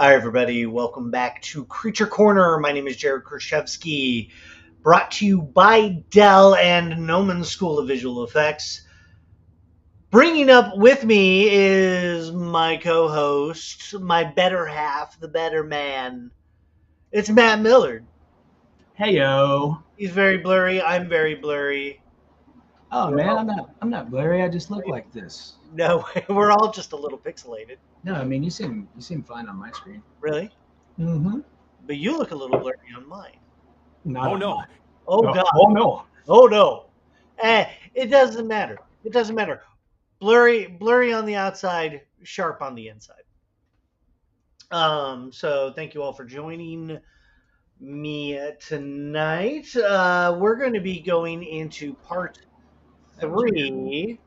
Hi, everybody. Welcome back to Creature Corner. My name is Jared Krichevsky, brought to you by Dell and Gnomon School of Visual Effects. Bringing up with me is my co-host, my better half, the better man. It's Matt Millard. Heyo. He's very blurry. I'm very blurry. Oh man, I'm not blurry. I just look like this. No, we're all just a little pixelated. No, I mean you seem fine on my screen. Really? Mm-hmm. But you look a little blurry on mine. Not on no. mine. Oh, God. Oh no. Oh, no. It doesn't matter. It doesn't matter. Blurry on the outside, sharp on the inside. So thank you all for joining me tonight. We're going to be going into part 3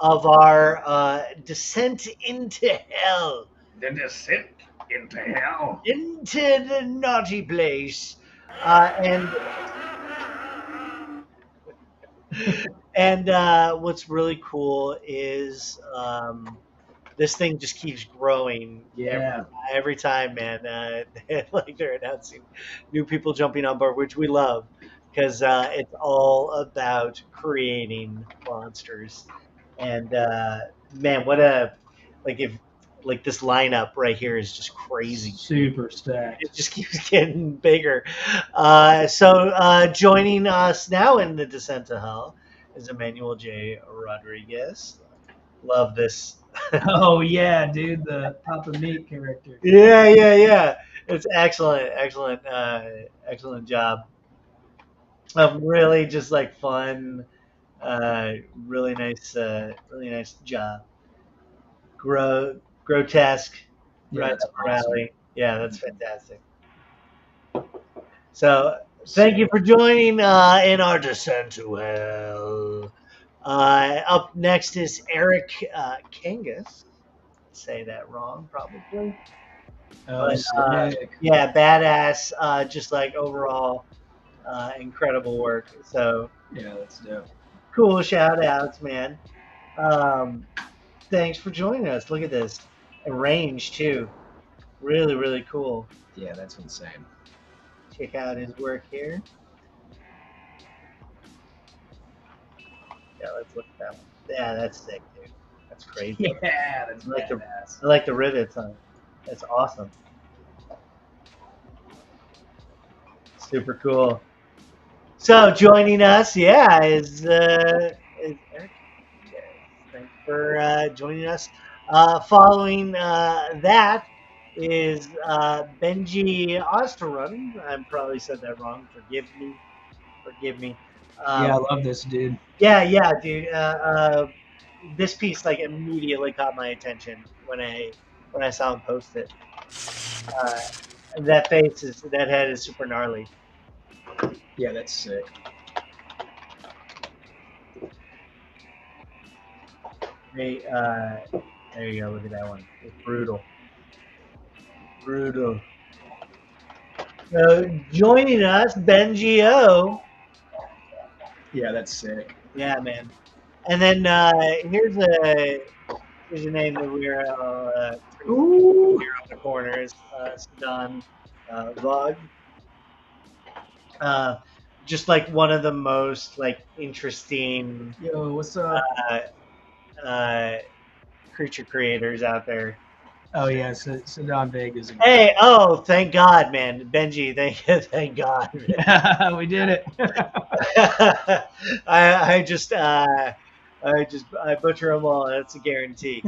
of our descent into hell. The descent into hell. Into the naughty place. And what's really cool is this thing just keeps growing. Yeah. Every time, man. Like they're announcing new people jumping on board, which we love because it's all about creating monsters. And man, what a like this lineup right here is just crazy. Super stacked. It just keeps getting bigger. So joining us now in the Descent to Hell is Emmanuel J. Rodriguez. Love this. Oh yeah, dude, the Papa Meat character. Yeah. It's excellent, excellent job. Really just like fun, really nice job. Grotesque, Yeah, right that's up our awesome. alley. Yeah, that's fantastic. So thank you for joining in our Descent to Hell. Up next is Eric Kangas. Say that wrong, probably. Oh, But, sick. yeah, badass. Just like overall, incredible work. So Yeah, that's dope. cool shout outs, man. Thanks for joining us. Look at this. And range too. Really cool. Yeah, that's insane. Check out his work here. Yeah, let's look at that one. Yeah, that's sick, dude. That's crazy. Yeah, that's badass. I like the rivets on it. That's awesome. Super cool. So joining us, is Eric. Yes, thanks for joining us. Following that is Benji Osterrun. I probably said that wrong. Forgive me. Yeah, I love this dude. Yeah, dude. This piece like immediately caught my attention when I saw him post it. That head is super gnarly. Yeah, that's sick. Hey, there you go. Look at that one. It's brutal. So joining us, Benji O. Yeah, that's sick. Yeah, man. And then here's a name that we're Ooh. here on the corner is Sudan Vog. Just like one of the most like interesting Yo, what's up? Creature creators out there. Oh yeah, Saddam Vegas. Hey, thank God, man, Benji, thank God. Yeah, we did it. I butcher them all. That's a guarantee.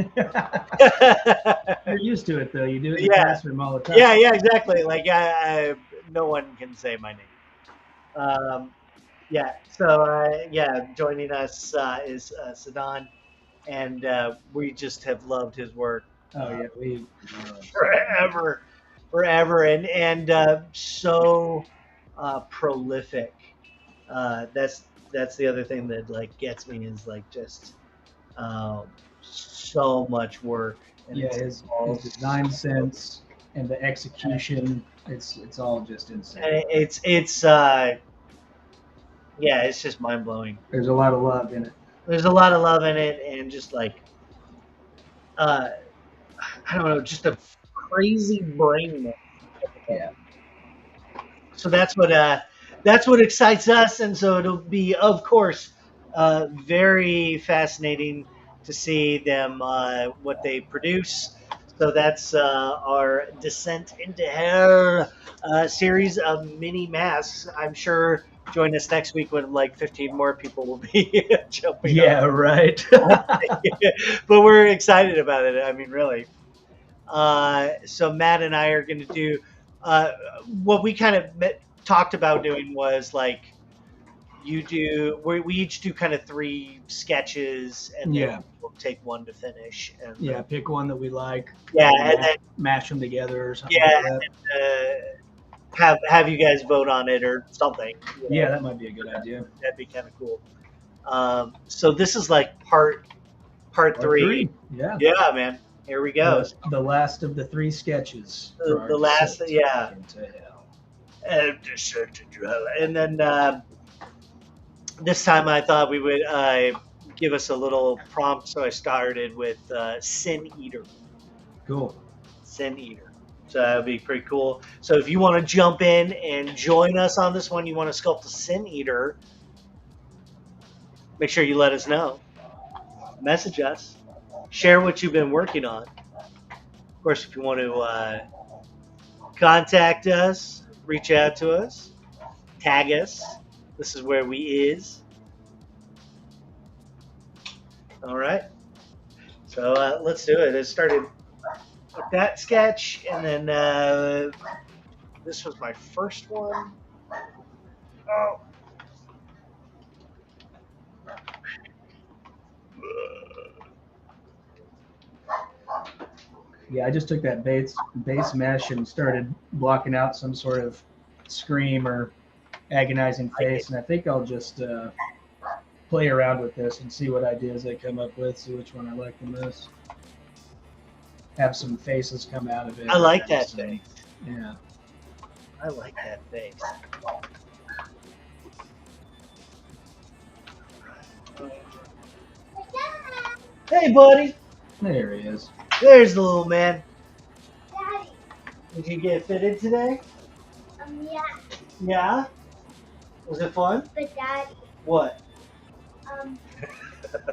You're used to it though. You do it in the Yeah. classroom all the time. Yeah, exactly. Like no one can say my name. So joining us is Sadan, and we just have loved his work. Oh yeah, we forever, and so prolific. That's the other thing that like gets me is like just so much work. And yeah, his design sense and the execution, it's all just insane. And it's just mind blowing. There's a lot of love in it. There's a lot of love in it, and just like I don't know, just a crazy brain. Yeah. So that's what excites us, and so it'll be, of course, very fascinating to see them what they produce. So that's our Descent into Hell series of mini masks. I'm sure. Join us next week when like 15 more people will be jumping Yeah, on. right. But we're excited about it. I mean, really. So Matt and I are going to do uh, what we kind of talked about doing was like we each do kind of 3 sketches and then Yeah. we'll take one to finish. And Yeah, pick one that we like. Yeah, and and then mash them together or something yeah, like that. have you guys vote on it or something. Yeah, that might be a good idea. That'd be kind of cool. So this is like part three. Yeah. Yeah, man. Here we go. The last of the 3 sketches. for our The last, Descent yeah. into Hell. And then this time I thought we would give us a little prompt, so I started with Sin Eater. Cool. Sin Eater. So that would be pretty cool. So if you want to jump in and join us on this one, you want to sculpt a Sin Eater, make sure you let us know. Message us. Share what you've been working on. Of course, if you want to contact us, reach out to us, tag us. This is where we is. All right. So let's do it. It started with that sketch, and then this was my first one. Oh. Yeah, I just took that base mesh and started blocking out some sort of scream or agonizing face, and I think I'll just play around with this and see what ideas I come up with, see which one I like the most. Have some faces come out of it. I like that face. Yeah. I like that face. Hey, buddy. There he is. There's the little man. Daddy. Did you get fitted today? Yeah, Yeah? Was it fun? but Daddy, What?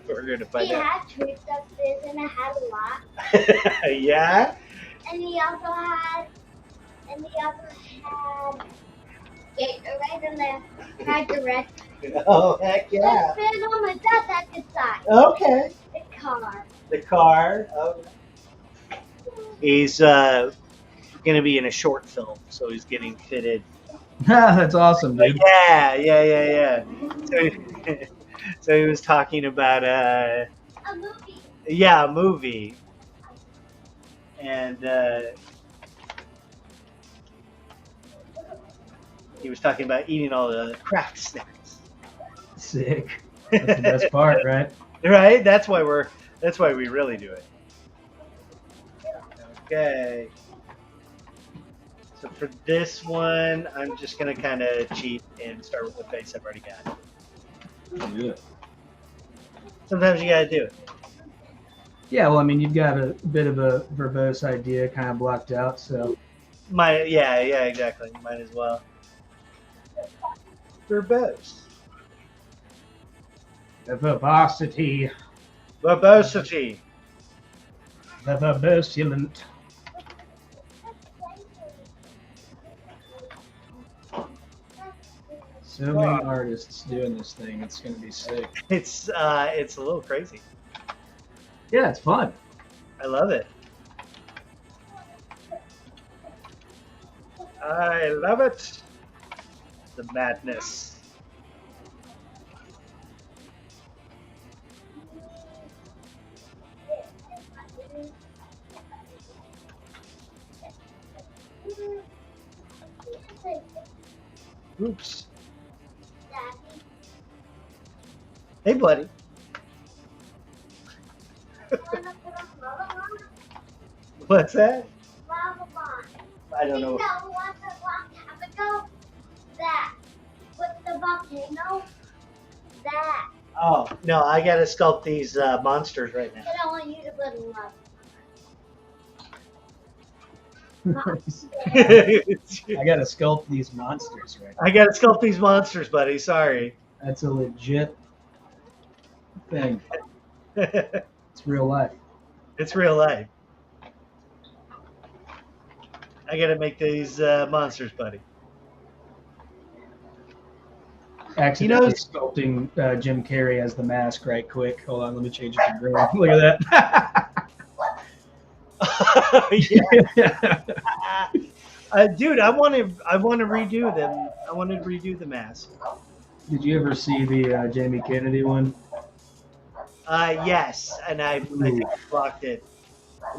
We're going to find he out. had treats up this and it had a lot. Yeah? And he also had, Gatorade and they had the red. Oh, heck yeah. Let's fit on my dad that good side. Okay. The car. The car. Oh. He's going to be in a short film, so he's getting fitted. That's awesome, dude. Yeah. So he was talking about A movie. a movie, and he was talking about eating all the craft snacks. Sick. That's the best part, right? Right? That's why we really do it. Okay. So for this one, I'm just gonna kind of cheat and start with the face I've already got. Yeah. Sometimes you gotta do it. Yeah, well, I mean, you've got a bit of a verbose idea kind of blocked out, so. Yeah, exactly. Might as well. Verbose. The verbosity. Verbosity. The verbosulent. So many artists doing this thing, it's going to be sick. It's a little crazy. Yeah, it's fun. I love it. I love it. The madness. Oops. Daddy. Hey, buddy. Wanna put on lava bomb? What's that? Lava bomb. I don't know. You know what a long time ago? That. With the volcano? That. Oh, no, I gotta sculpt these monsters right now. But I want you to put in lava. I gotta sculpt these monsters right. I gotta sculpt these monsters, buddy. Sorry. That's a legit thing. It's It's real life. real life. I gotta make these monsters, buddy. Accidentally sculpting Jim Carrey as the mask right quick. Hold on, let me change it to green. Look at that. Yeah. Dude, I want to redo them. I want to redo the mask. Did you ever see the Jamie Kennedy one? Yes, and I think I blocked it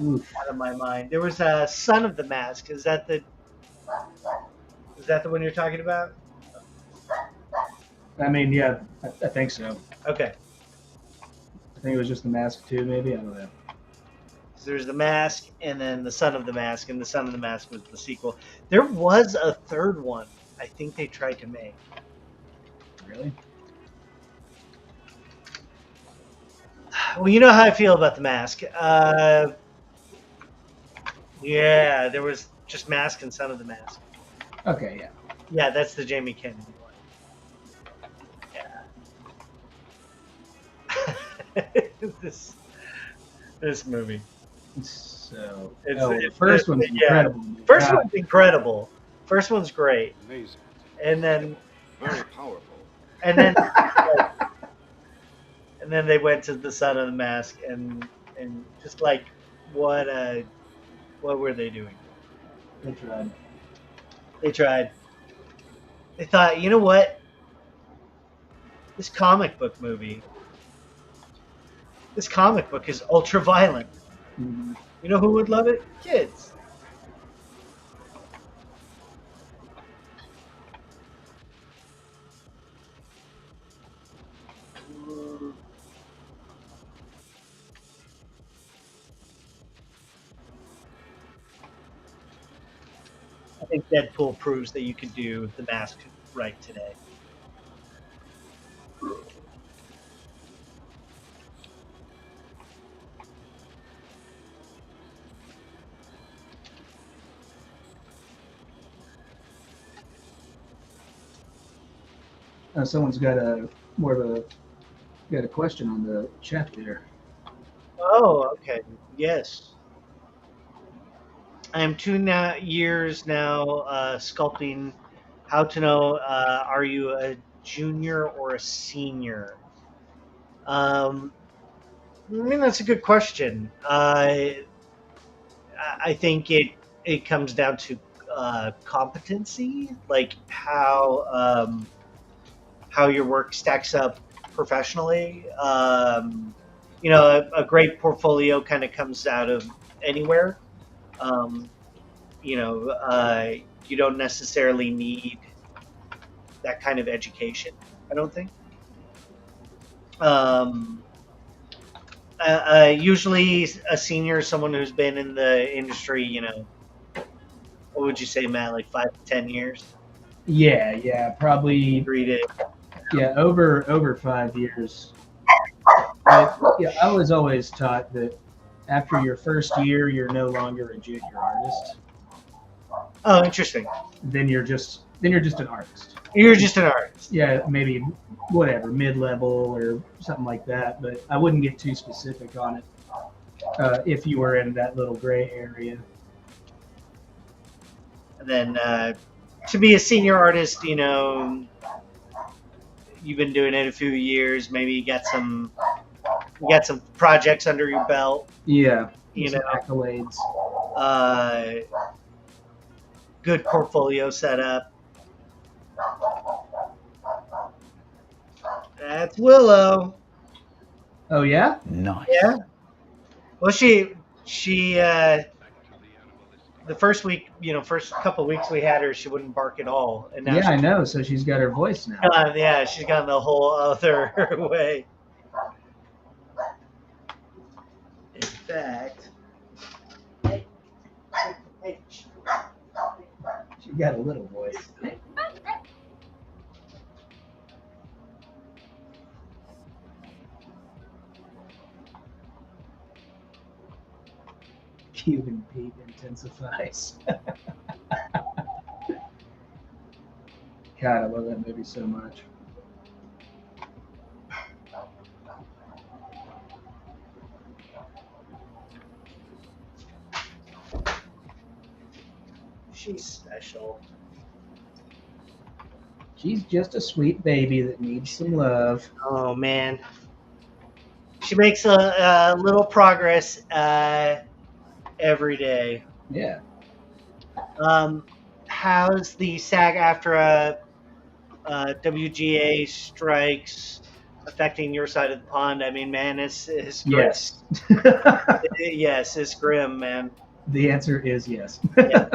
Oof. out of my mind. There was a Son of the Mask. Is that the one you're talking about? I mean, yeah, I think so. Okay. I think it was just the mask too, maybe. I don't know. So there's the Mask, and then the Son of the Mask, and the Son of the Mask was the sequel. There was a third one. I think they tried to make. Really? Well, you know how I feel about the Mask. Yeah, there was just Mask and Son of the Mask. Okay, yeah. Yeah, that's the Jamie Kennedy one. Yeah. this movie. So, The first one's incredible. First one's incredible. First one's great. Amazing. And then Very powerful. and then and then they went to the Son of the Mask and just like what were they doing? They tried. They tried. They thought, you know what? This comic book is ultra violent. Mm-hmm. You know who would love it? Kids. I think Deadpool proves that you can do the mask right today. Someone's got a question on the chat there. Oh, okay. Yes. I am 2 years now sculpting. How to know, are you a junior or a senior? I mean, that's a good question. I think it comes down to competency, like how your work stacks up professionally. You know, a great portfolio kind of comes out of anywhere. You know, you don't necessarily need that kind of education, I don't think. Usually a senior is someone who's been in the industry, you know, what would you say, Matt, like 5 to 10 years? Yeah, probably. Read it. Yeah, over 5 years. But, yeah, I was always taught that after your first year, you're no longer a junior artist. Oh, interesting. Then you're just an artist. You're just an artist. Yeah, maybe whatever, mid-level or something like that. But I wouldn't get too specific on it if you were in that little gray area. And then to be a senior artist, you know, you've been doing it a few years. Maybe you got some projects under your belt. Yeah, You some know, accolades. Good portfolio setup. That's Willow. Oh yeah. Nice. Yeah. Well, she the first week, you know, first couple of weeks we had her, she wouldn't bark at all, and now Yeah, I know. So she's got her voice now. yeah, she's gone the whole other way. In fact, She got a little voice. Cuban Pete intensifies. God, I love that movie so much. She's special. She's just a sweet baby that needs some love. Oh man, she makes a little progress every day. Yeah. How's the SAG-AFTRA WGA strikes affecting your side of the pond? I mean, man, it's grim. Yes. Yes, it's grim, man. The answer is yes. Yeah.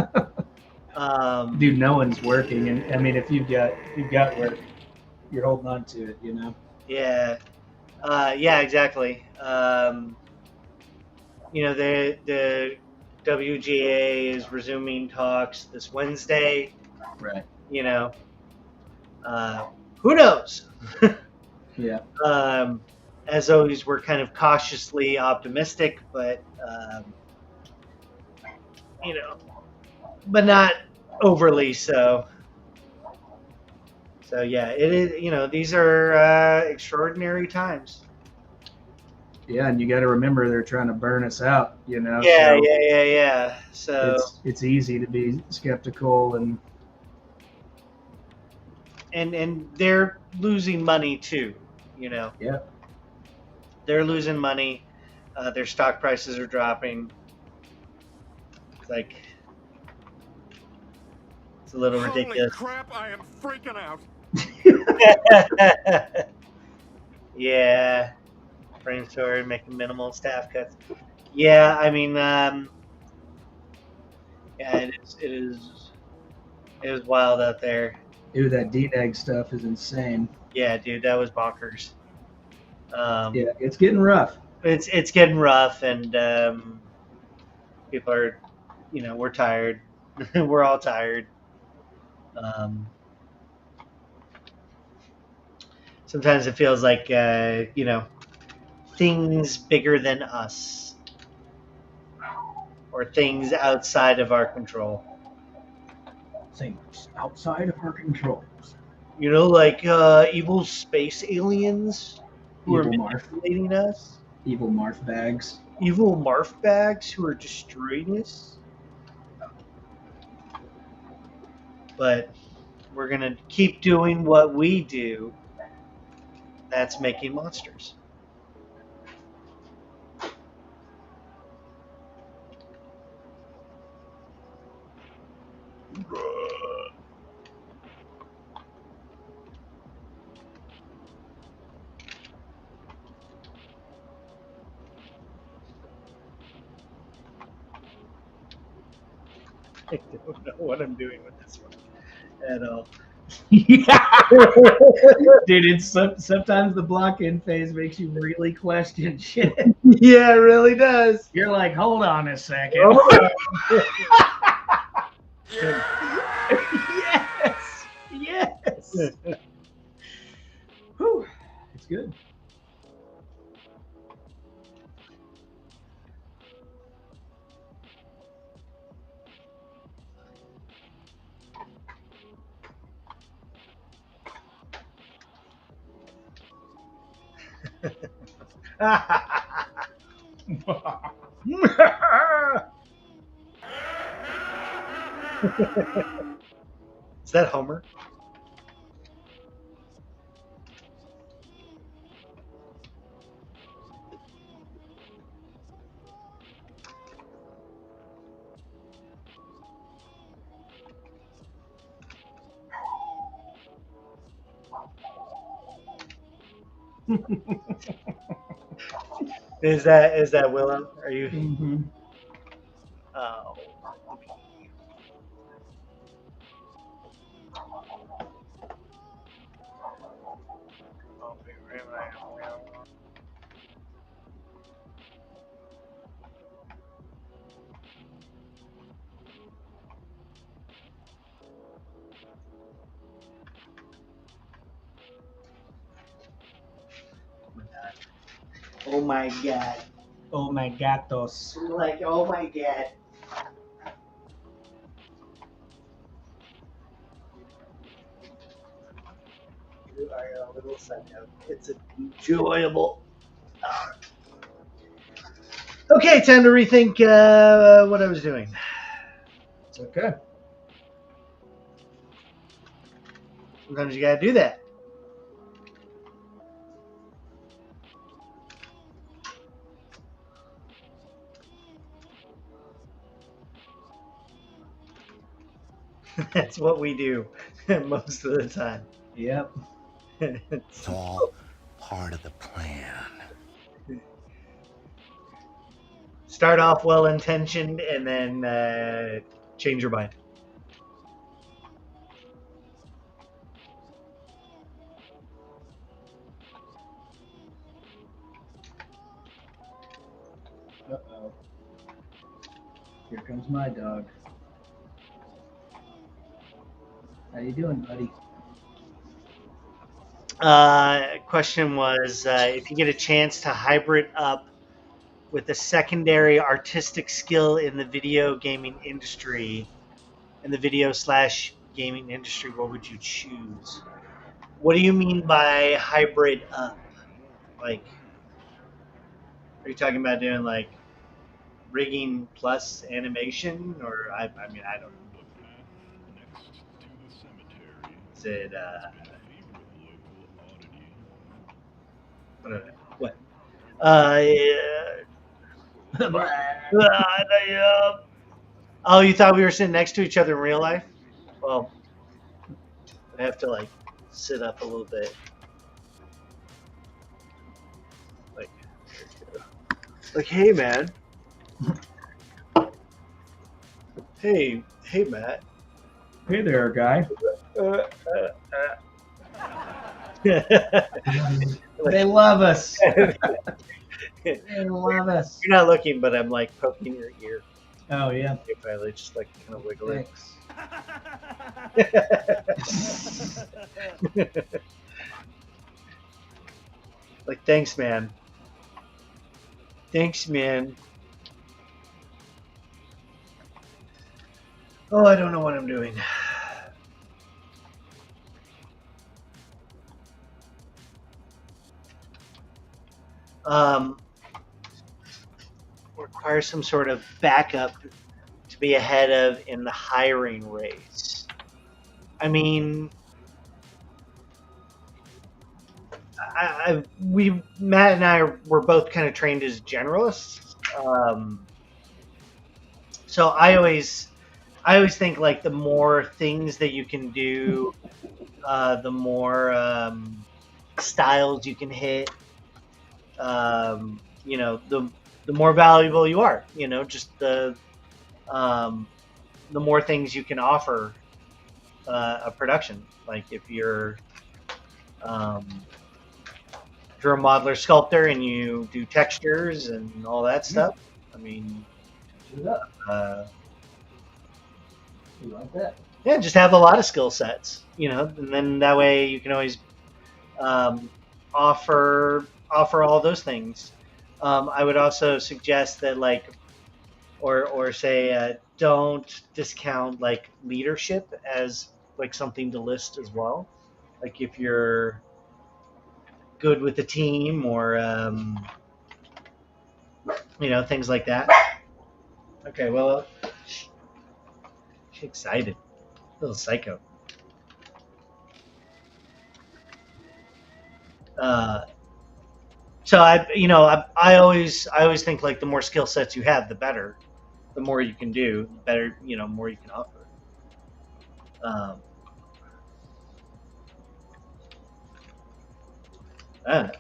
Dude, no one's working, and I mean, if you've got work, you're holding on to it, you know. Yeah. Yeah, exactly. The WGA is resuming talks this Wednesday. Right. Who knows? Yeah. As always, we're kind of cautiously optimistic, but but not overly so. So yeah, it is. These are extraordinary times. Yeah, and you got to remember they're trying to burn us out, you know. Yeah, so yeah. So it's easy to be skeptical and they're losing money too. Yeah. They're losing money. Their stock prices are dropping. It's a little ridiculous. Holy crap, I am freaking out. Yeah. Brainstorm, making minimal staff cuts. Yeah, I mean, yeah, it is wild out there. Dude, that DNEG stuff is insane. Yeah, dude, that was bonkers. Yeah, it's getting rough. It's getting rough, and people are, we're tired. We're all tired. Sometimes it feels like things bigger than us, or things outside of our control. Things outside of our controls. Like evil space aliens who are Evil Marf. manipulating us. Evil Marf bags. Evil Marf bags who are destroying us. But we're going to keep doing what we do. That's making monsters. I don't know what I'm doing with this one at all. Dude, sometimes the block-in phase makes you really question shit. Yeah, it really does. You're like, hold on a second. Yes. Whew. It's good. Is that Homer? Is that Willa? Are you? Mm-hmm. Oh. Oh my god. Oh my gatos. Like, oh my god. You are a little psycho. It's enjoyable. Okay, time to rethink what I was doing. It's okay. Sometimes you gotta do that. That's what we do most of the time. Yep. It's all part of the plan. Start off well intentioned and then change your mind. Uh-oh. Here comes my dog. How you doing, buddy? Question was if you get a chance to hybrid up with a secondary artistic skill in the video gaming industry, gaming industry, what would you choose? What do you mean by hybrid up? Like, are you talking about doing like rigging plus animation, or I mean, I don't know. Is it what? Oh, you thought we were sitting next to each other in real life? Well, I have to like sit up a little bit. Like, hey man. Hey Matt. Hey there, guy. They love us. They love us. You're not looking, but I'm like poking your ear. Oh, yeah. If I just like kind of wiggle it. Thanks. Like, thanks, man. Thanks, man. Oh, I don't know what I'm doing. Requires some sort of backup to be ahead of in the hiring race. I mean, Matt and I were both kind of trained as generalists, so I always think like the more things that you can do, the more styles you can hit. You know, the more valuable you are. You know, just the more things you can offer a production. Like if you're a modeler sculptor and you do textures and all that stuff. I mean, You like that? yeah, just have a lot of skill sets, you know, and then that way you can always offer all those things. I would also suggest that like, or say, don't discount like leadership as like something to list as well. Like if you're good with the team or you know, things like that. Okay, well, she's excited, little psycho. So I always think like the more skill sets you have, the better. The more you can do, the better, you know, more you can offer. I don't know.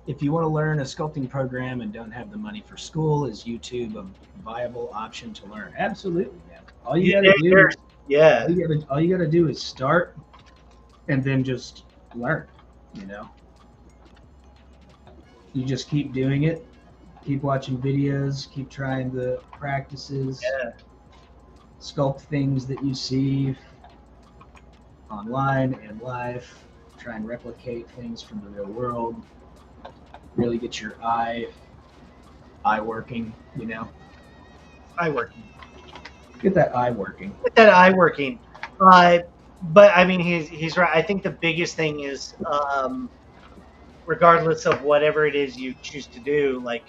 If you want to learn a sculpting program and don't have the money for school, is YouTube a viable option to learn? Absolutely, man. All you gotta do, yeah, all you gotta do is start, and then just learn. You know, you just keep doing it, keep watching videos, keep trying the practices, sculpt things that you see online and live, try and replicate things from the real world. Really get your eye eye working, you know. Eye working. Get that eye working. Get that eye working. But I mean, he's right. I think the biggest thing is, regardless of whatever it is you choose to do, like,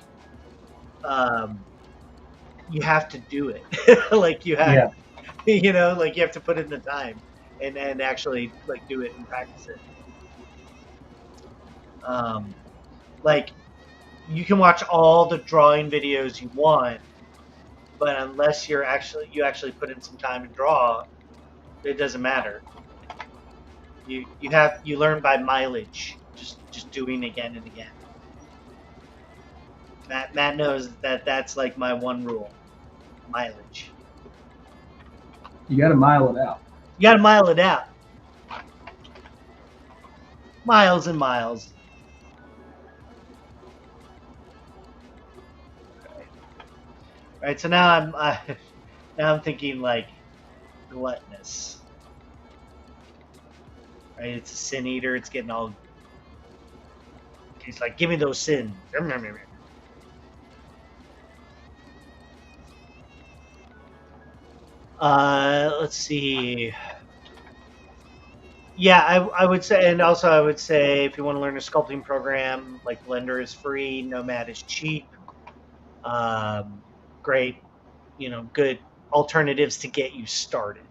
you have to do it. Like you have, Yeah. you know, like you have to put in the time and actually like do it and practice it. Like you can watch all the drawing videos you want, but unless you actually put in some time and draw, it doesn't matter. You learn by mileage, just doing again and again. Matt knows that that's like my one rule, mileage. You got to mile it out. You got to mile it out, miles and miles. Right, so now I'm thinking like gluttonous. Right, it's a sin eater. It's getting all. He's like, give me those sins. Let's see. Yeah, I would say, and also I would say, if you want to learn a sculpting program, like Blender is free, Nomad is cheap. Great, you know, good alternatives to get you started.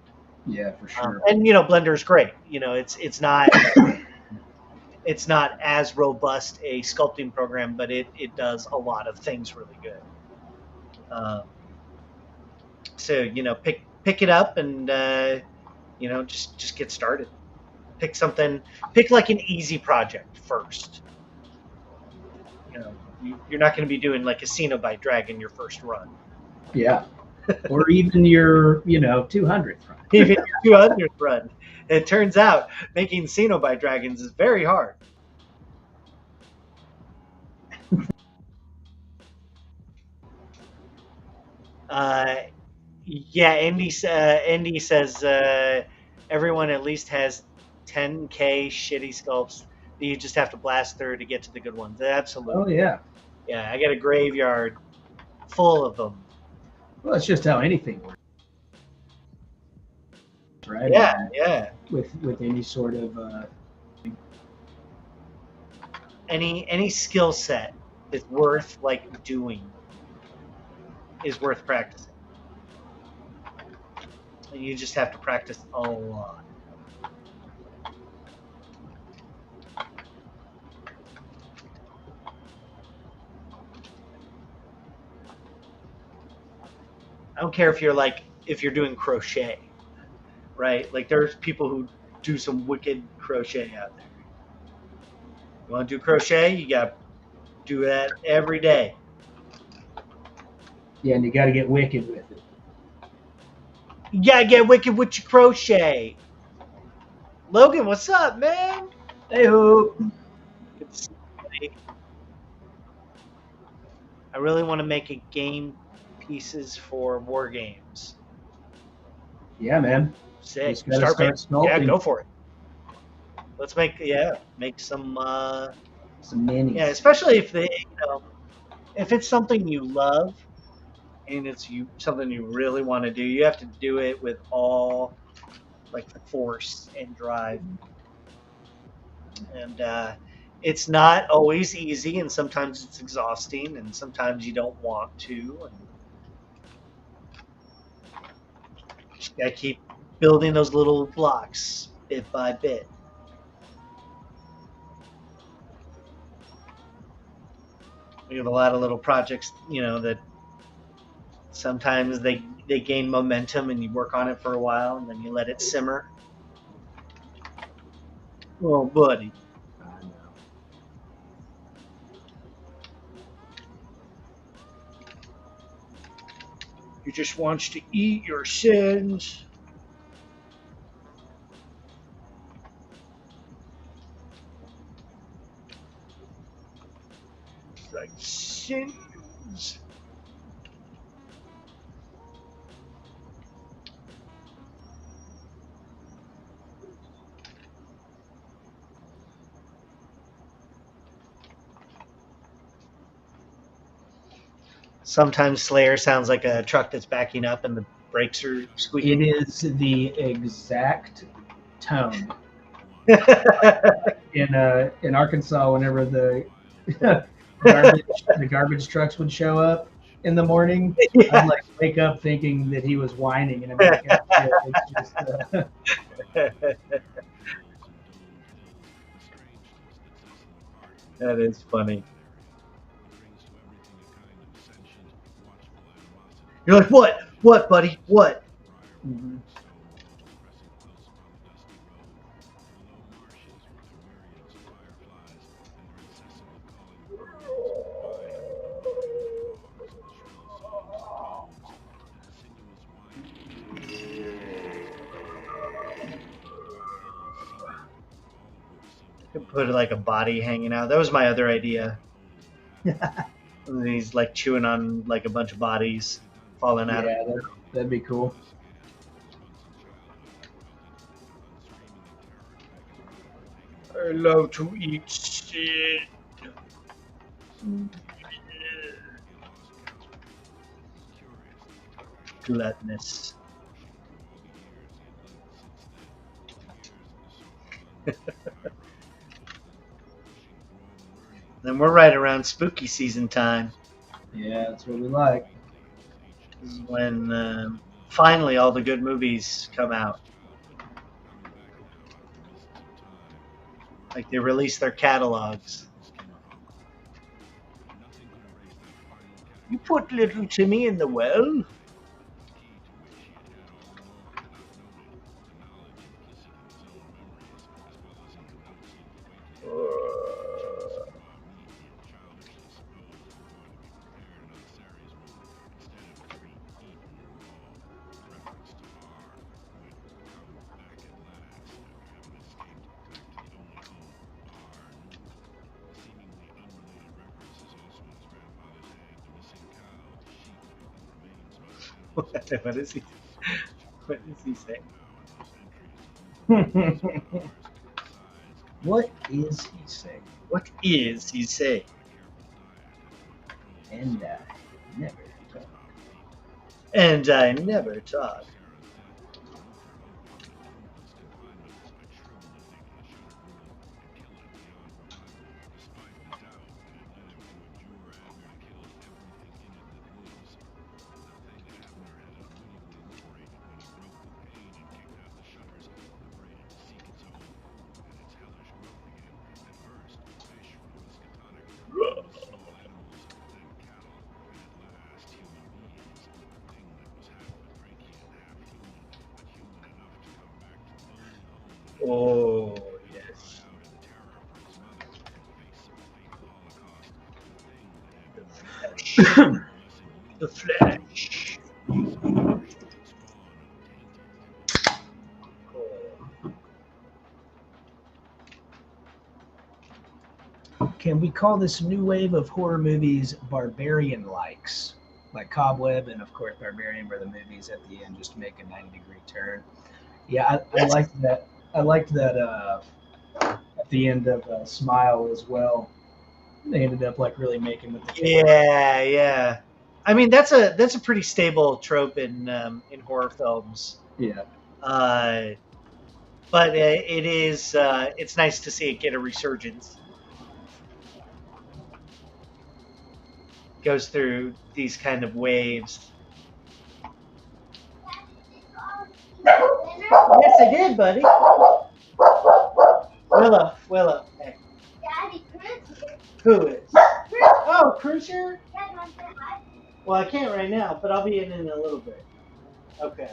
Yeah, for sure. And you know, Blender is great. You know, it's not it's not as robust a sculpting program, but it does a lot of things really good. So you know, pick it up and you know, just get started. Pick something. Pick like an easy project first. You know, you're not going to be doing like a Cenobite Dragon your first run. Yeah. Or even your, you know, 200th run. Even your 200th run. It turns out making Cenobite Dragons is very hard. Yeah, Andy says everyone at least has 10K shitty sculpts that you just have to blast through to get to the good ones. Absolutely. Oh, yeah. Yeah, I got a graveyard full of them. Well, that's just how anything works. Right? Yeah, yeah. With any sort of Any skill set that's worth like doing is worth practicing. You just have to practice a lot. I don't care if you're doing crochet, right? Like there's people who do some wicked crochet out there. You want to do crochet? You got to do that every day. yeah, and you got to get wicked with it. You got to get wicked with your crochet. Logan, what's up, man? Hey-ho. Good to see you, buddy. I really want to make a game pieces for war games. Yeah, man. Sick. Just gotta start sculpting. Yeah, go for it. Let's make some minis. yeah, especially if if it's something you love and it's something you really want to do, you have to do it with all like force and drive. And it's not always easy, and sometimes it's exhausting, and sometimes you don't want to. And just gotta keep building those little blocks bit by bit. We have a lot of little projects, you know, that sometimes they gain momentum, and you work on it for a while, and then you let it simmer. Oh, buddy. I know. You just wants to eat your sins. Like sins. Sometimes Slayer sounds like a truck that's backing up and the brakes are It squeaking. is the exact tone. In Arkansas, whenever the garbage trucks would show up in the morning, Yeah. I'd like wake up thinking that he was whining, and I'm like, oh, shit, it's just That is funny. You're like, what? What, buddy? What? mhm. Could put like a body hanging out. That was my other idea. And he's like chewing on like a bunch of bodies falling out. Yeah, that'd be cool. I love to eat shit. Gluttonous. Then we're right around spooky season time. Yeah, that's what we like. This is when finally all the good movies come out. Like they release their catalogs. You put little Timmy in the well? What is he? What is he saying? What is he saying? What is he saying? And I never talk. And I never talk. Oh, yes. The flesh. Can we call this new wave of horror movies Barbarian likes? Like Cobweb and, of course, Barbarian, where the movies at the end just make a 90-degree turn. Yeah, I liked that. I liked that at the end of Smile as well. They ended up like really making with the camera. Yeah, yeah. I mean, that's a pretty stable trope in horror films. Yeah. But it is it's nice to see it get a resurgence. Goes through these kind of waves. Yes, I did, buddy. Willa. Hey. Daddy, Chris here. Who is? Oh, Cruiser? Dad, want to say hi? Well, I can't right now, but I'll be in a little bit. Okay.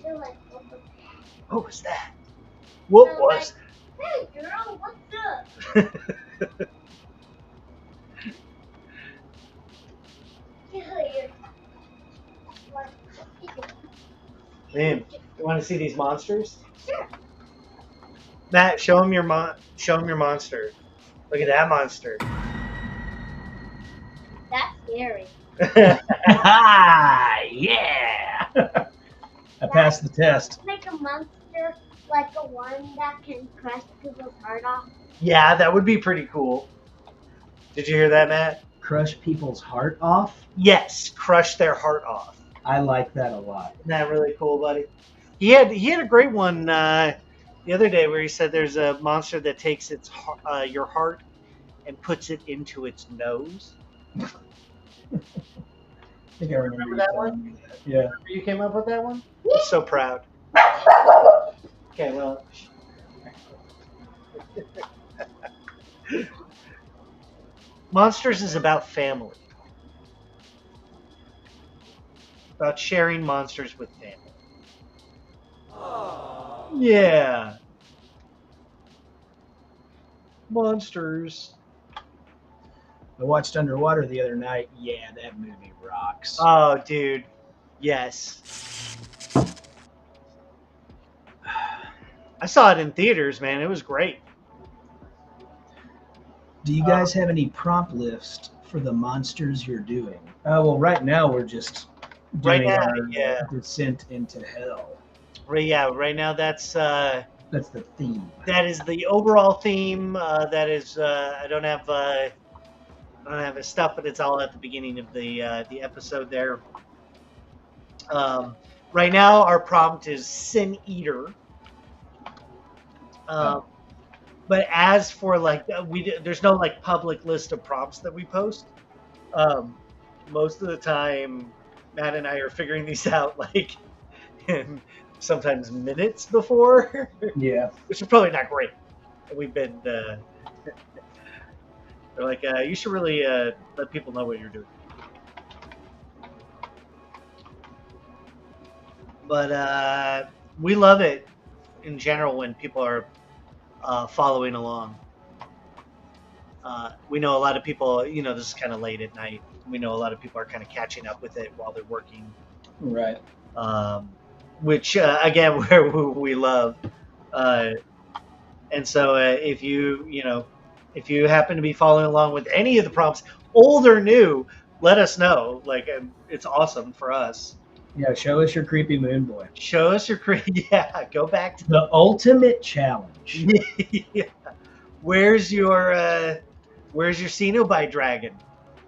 They're like, what the What was that? What They're was? Hey, girl, what's up? Here. What? Man, you want to see these monsters? Sure. Matt, show him your monster. Look at that monster. That's scary. Yeah. I passed the test. Make a monster like the one that can crush people's heart off. Yeah, that would be pretty cool. Did you hear that, Matt? crush people's heart off. Yes, crush their heart off. I like that a lot. Isn't that really cool, buddy? He had a great one the other day where he said there's a monster that takes your heart and puts it into its nose. I think I remember that you one? telling me that. Yeah. You came up with that one? I'm so proud. Okay, well. Monsters is about family. About sharing monsters with family. Yeah. Monsters. I watched Underwater the other night. Yeah, that movie rocks. Oh, dude. Yes. I saw it in theaters, man. It was great. Do you guys have any prompt list for the monsters you're doing? Well, right now we're just doing our descent into hell. Right now that's the theme. That is the overall theme. That is I don't have his stuff, but it's all at the beginning of the episode there. Right now our prompt is Sin Eater. But as for there's no public list of prompts that we post. Most of the time, Matt and I are figuring these out in sometimes minutes before. Yeah, which is probably not great. We've been they're like you should really let people know what you're doing. But we love it in general when people are following along. We know a lot of people, this is kind of late at night. We know a lot of people are kind of catching up with it while they're working. Right. Which, again, we love. And so if you happen to be following along with any of the prompts, old or new, let us know. It's awesome for us. Yeah, show us your creepy moon boy. Show us your creepy. Yeah, go back to the ultimate challenge. Yeah. Where's your Cenobite dragon?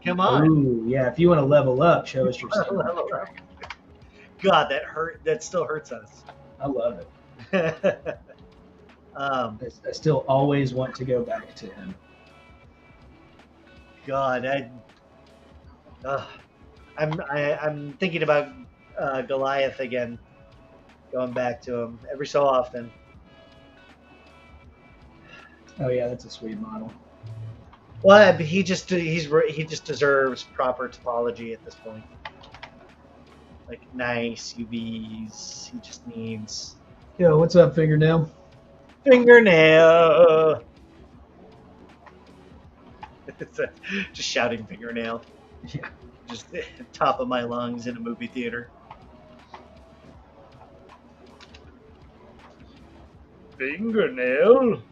Come on. Ooh, yeah. If you want to level up, show us your Cenobite dragon. God, that hurt. That still hurts us. I love it. I still always want to go back to him. God, I'm thinking about Goliath again, going back to him every so often. Oh yeah, that's a sweet model. Well, he just deserves proper topology at this point. Nice UVs. He just needs. Yo, what's up, fingernail? Fingernail. Just shouting fingernail. Yeah. Just top of my lungs in a movie theater. Fingernail.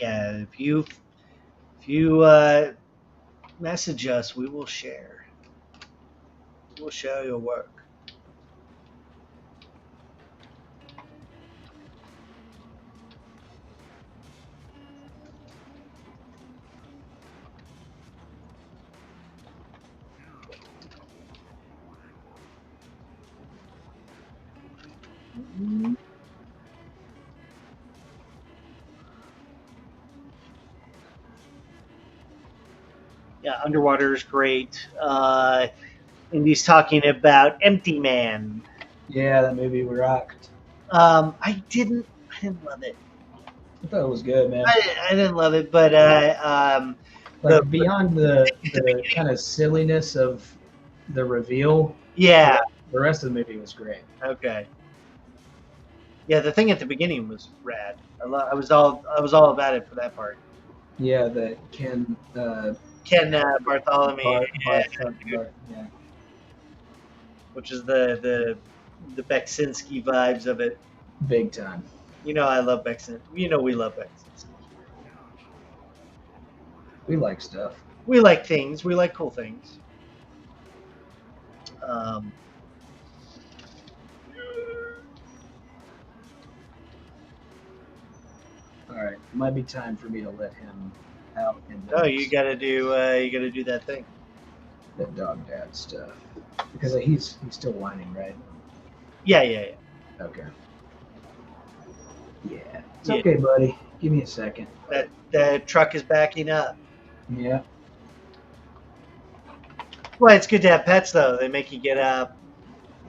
Yeah, if you message us, we will share. We'll share your work. Yeah, Underwater is great. Indy's talking about Empty Man. Yeah, that movie rocked. I didn't love it. I thought it was good, man. I didn't love it, but beyond the kind of silliness of the reveal, yeah, the rest of the movie was great. Okay. Yeah, the thing at the beginning was rad. I was all about it for that part. Yeah, the Ken Bartholomew, yeah. Which is the Bexinski vibes of it. Big time. You know I love Bexon. You know we love Bexon. We like stuff. We like things. We like cool things. All right, it might be time for me to let him out. Oh, you gotta do that thing. That dog dad stuff, because he's still whining, right? Yeah. Okay. Yeah, it's okay, buddy. Give me a second. That truck is backing up. Yeah. Well, it's good to have pets, though. They make you get up,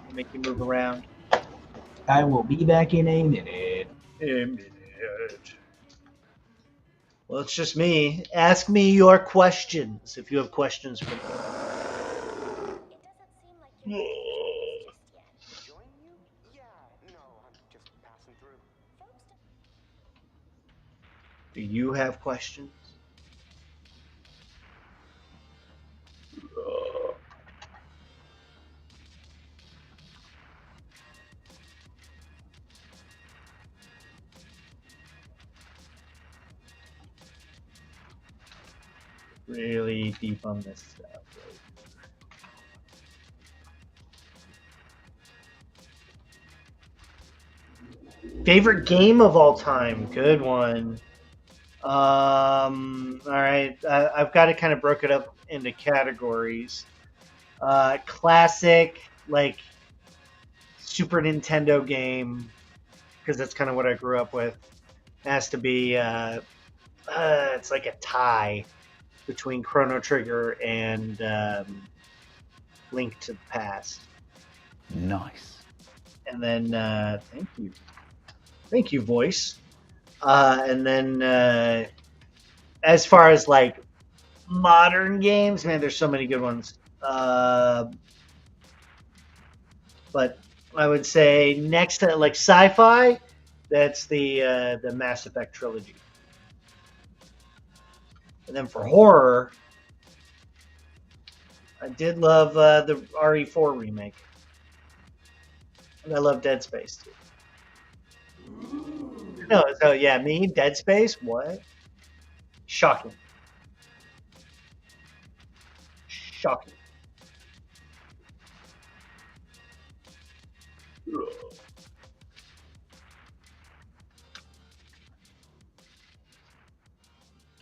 they make you move around. I will be back in a minute. Well, it's just me. Ask me your questions if you have questions for me. It doesn't seem like you're just yet. Join you? Yeah, no, I'm just passing through. Do you have questions? Really deep on this stuff. Favorite game of all time? Good one. All right. I've got it kind of broken up into categories. Classic, like Super Nintendo game, because that's kind of what I grew up with. It has to be. It's like a tie between Chrono Trigger and Link to the Past. Nice. And then, thank you, voice. And then, as far as like modern games, man, there's so many good ones. But I would say next to like sci-fi, that's the Mass Effect trilogy. And then for horror, I did love the RE4 remake. And I love Dead Space too. No, so yeah, me, Dead Space, what? Shocking. Shocking.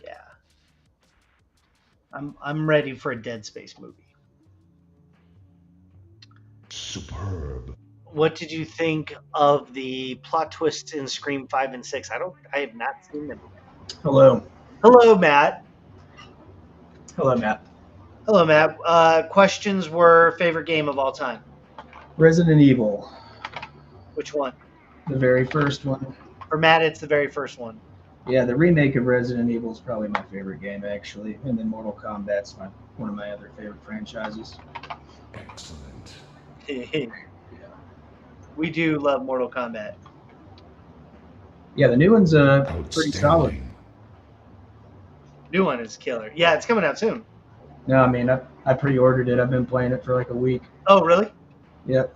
Yeah. I'm ready for a Dead Space movie. Superb. What did you think of the plot twists in Scream 5 and 6? I have not seen them yet. Hello. Hello, Matt. Hello, Matt. Hello, Matt. Questions were favorite game of all time. Resident Evil, Which one? the very first one. For Matt, it's the very first one. Yeah, the remake of Resident Evil is probably my favorite game, actually. And then Mortal Kombat's one of my other favorite franchises. Excellent. We do love Mortal Kombat. Yeah, the new one's pretty solid. New one is killer. Yeah, it's coming out soon. No, I mean, I pre-ordered it. I've been playing it for like a week. Oh, really? Yep.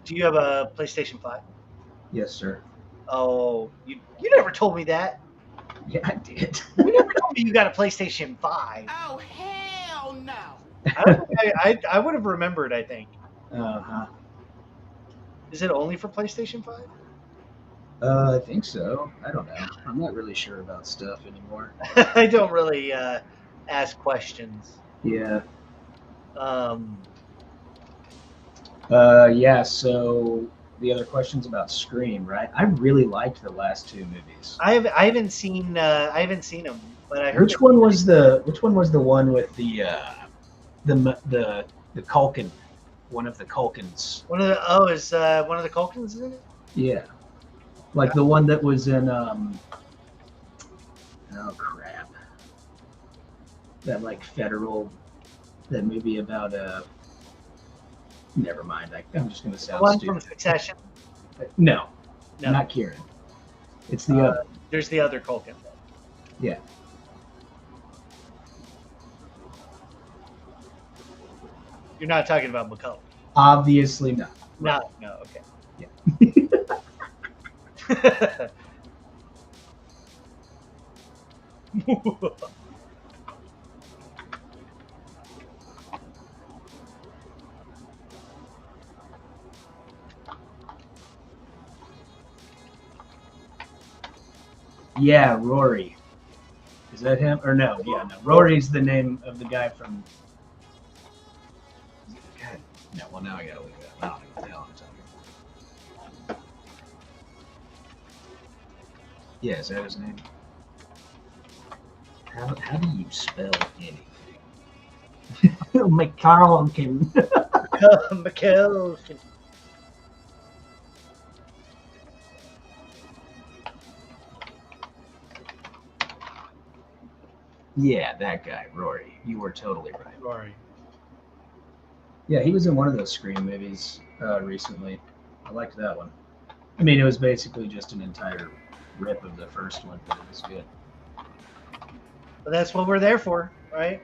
Do you have a PlayStation 5? Yes, sir. Oh, you never told me that. Yeah, I did. You never told me you got a PlayStation 5. Oh, hell no. I would have remembered, I think. Uh-huh. Is it only for PlayStation 5? I think so. I don't know. I'm not really sure about stuff anymore. I don't really ask questions. Yeah. Yeah, so the other question's about Scream, right? I really liked the last two movies. I haven't seen them, but I heard. Which one was the one with the Culkin? One of the Culkins. Is one of the Culkins in it? Yeah. Like the one that was in oh crap. That like federal that movie about never mind. I'm just gonna sound One stupid. from Succession? No, No. not Kieran. It's the other. There's the other Culkin. Yeah. You're not talking about McCullough. Obviously not. No, okay. Yeah. Yeah, Rory. Is that him? Or no? Yeah, no. Rory's the name of the guy from. God. No, well, now I gotta look it up. I don't know what the hell I'm talking. Yeah, is that his name? How do you spell anything? McCarlkin. Mikkel. Yeah, that guy, Rory. You were totally right. Rory. Yeah, he was in one of those Scream movies recently. I liked that one. I mean, it was basically just an entire rip of the first one, but it was good. But that's what we're there for, right?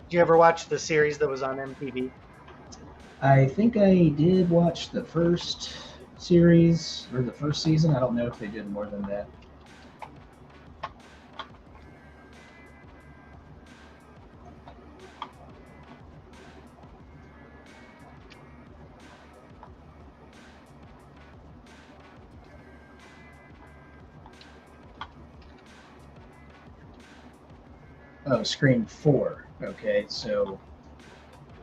Did you ever watch the series that was on MTV? I think I did watch the first series or the first season. I don't know if they did more than that. Oh, Scream 4. Okay, so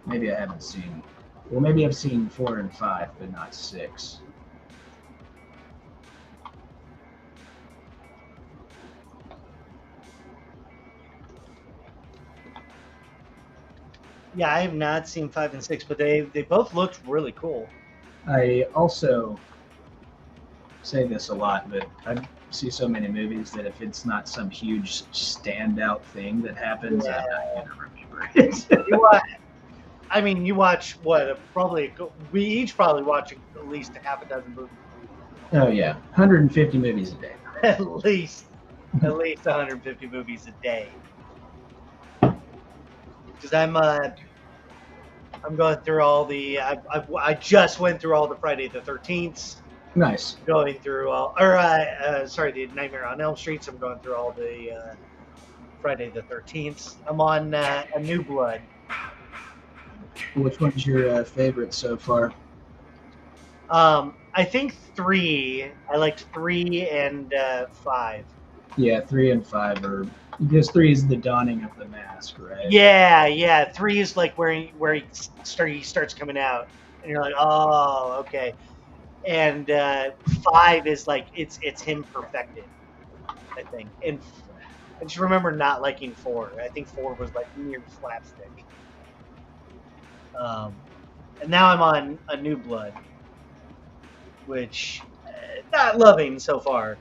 maybe I haven't seen. Well, maybe I've seen 4 and 5, but not 6. Yeah, I have not seen 5 and 6, but they both looked really cool. I also say this a lot, but I see so many movies that if it's not some huge standout thing that happens, I'm not going to remember it. You watch what? We each probably watch at least a half a dozen movies. Oh yeah, 150 movies a day. At least 150 movies a day. Because I'm going through all the. I just went through all the Friday the 13th. Nice. Going through all, the Nightmare on Elm Street. So I'm going through all the Friday the 13th. I'm on A New Blood. Which one's your favorite so far? I think 3. I liked 3 and 5. Yeah, 3 and 5 are because 3 is the dawning of the mask, right? Yeah. 3 is like where he starts coming out, and you're like, oh, okay. And 5 is like it's him perfected, I think. And I just remember not liking 4. I think 4 was like near slapstick. And now I'm on A New Blood, which not loving so far.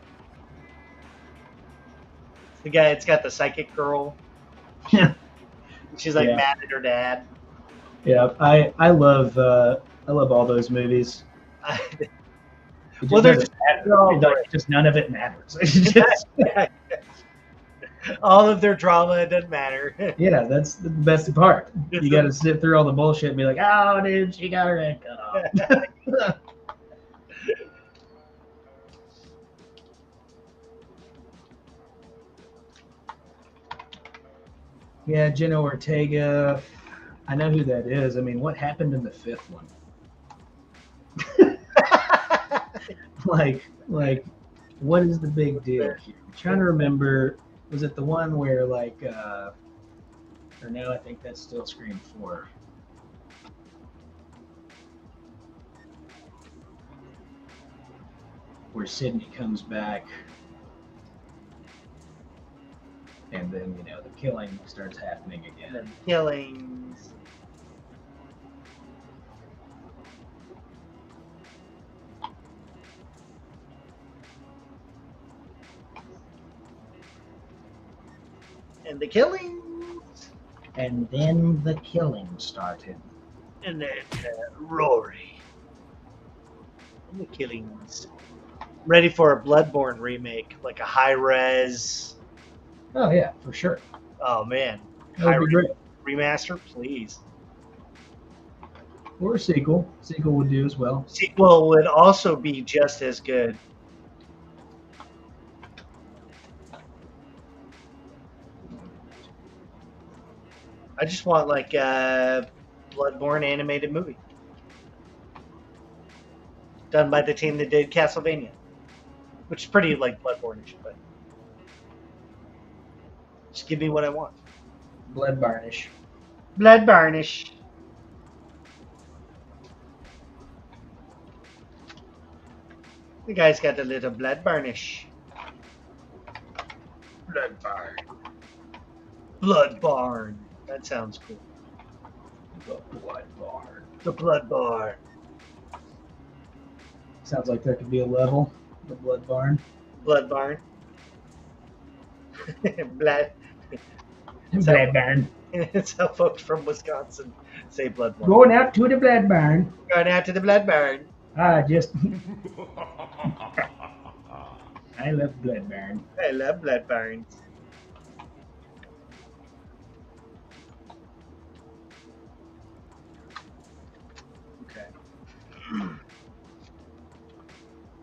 It's got the psychic girl. She's like mad at her dad. Yeah, I love all those movies. Well, just none of it matters. All of their drama, it doesn't matter. Yeah, that's the best part. You got to sit through all the bullshit and be like, oh, dude, she got her head cut off. Yeah, Jenna Ortega. I know who that is. I mean, what happened in the 5th one? like, what is the big deal here? I'm trying to remember. Was it the one where or no? I think that's still Scream 4. Where Sydney comes back, and then the killing starts happening again. The killings. And the killings. And then the killing started. And then Rory. And the killings. Ready for a Bloodborne remake, like a high res. Oh yeah, for sure. Oh man, That would be great. Remaster, please. Or a sequel. Sequel would do as well. Sequel would also be just as good. I just want like a Bloodborne animated movie done by the team that did Castlevania, which is pretty like Bloodborne-ish, but just give me what I want. Blood varnish. Bloodborne-ish. The guy's got a little Bloodborne-ish. Bloodborne. Bloodborne. That sounds cool. The blood barn. The Bloodborne. Sounds like that could be a level. The blood barn. Bloodborne. Blood. Blood barn. It's how folks from Wisconsin say Bloodborne. Going out to the blood barn. Going out to the Bloodborne. Just. I love blood barn. I love Bloodborne. Okay.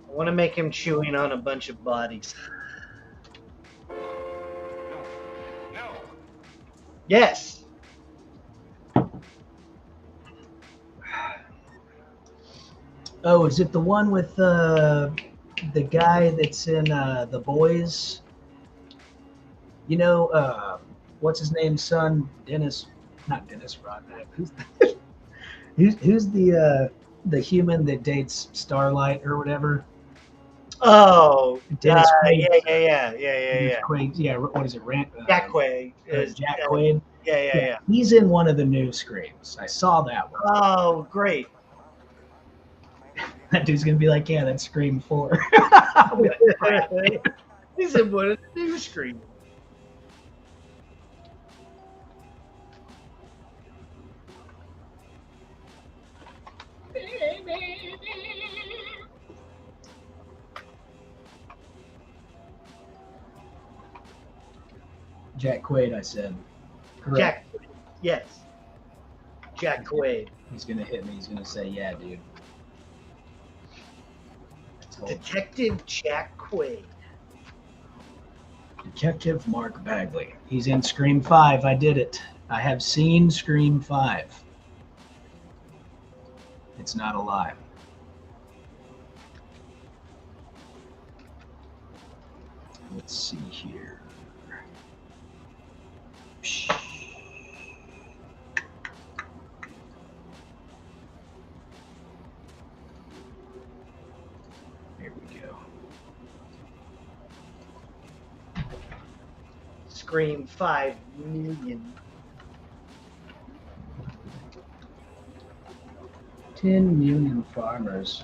I want to make him chewing on a bunch of bodies. No. Yes. Oh, is it the one with the guy that's in The Boys? You know, what's his name? Son Dennis, not Dennis Rodman. Who's the human that dates Starlight or whatever? Oh, Dennis Quaid. yeah. Dennis Quaid. Yeah, what is it? Jack Quaid. Jack Quaid. Yeah. He's in one of the new Screams. I saw that one. Oh, great. That dude's gonna be like, yeah, that's Scream 4. He's in one of the new Scream. Jack Quaid, I said. Correct. Jack. Yes. Jack Quaid. He's gonna hit me. He's gonna say, yeah, dude. Detective Jack Quaid. Detective Mark Bagley. He's in Scream 5. I did it. I have seen Scream 5. It's not a lie. Let's see here. Here we go. Scream 5 million. 10 million farmers.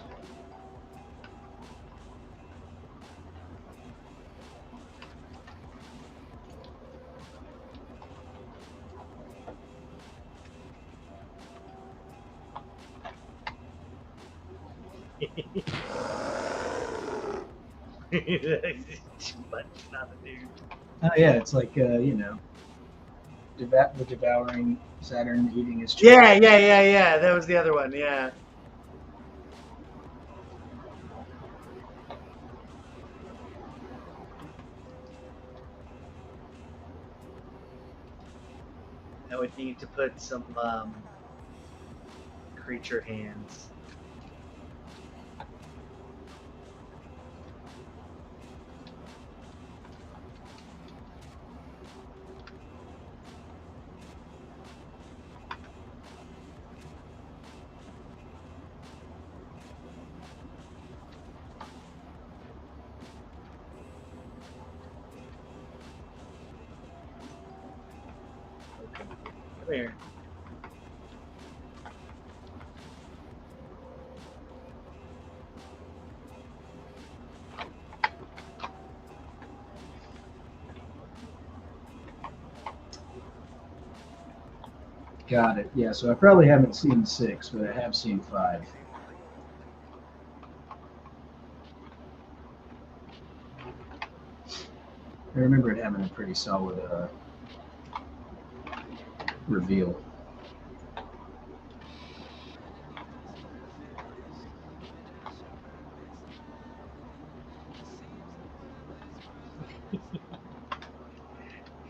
Too much, not a dude. Oh yeah, it's like you know, the devouring Saturn eating his children. Yeah. That was the other one. Yeah. I would need to put some creature hands. Come here. Got it. Yeah, so I probably haven't seen 6, but I have seen 5. I remember it having a pretty solid reveal.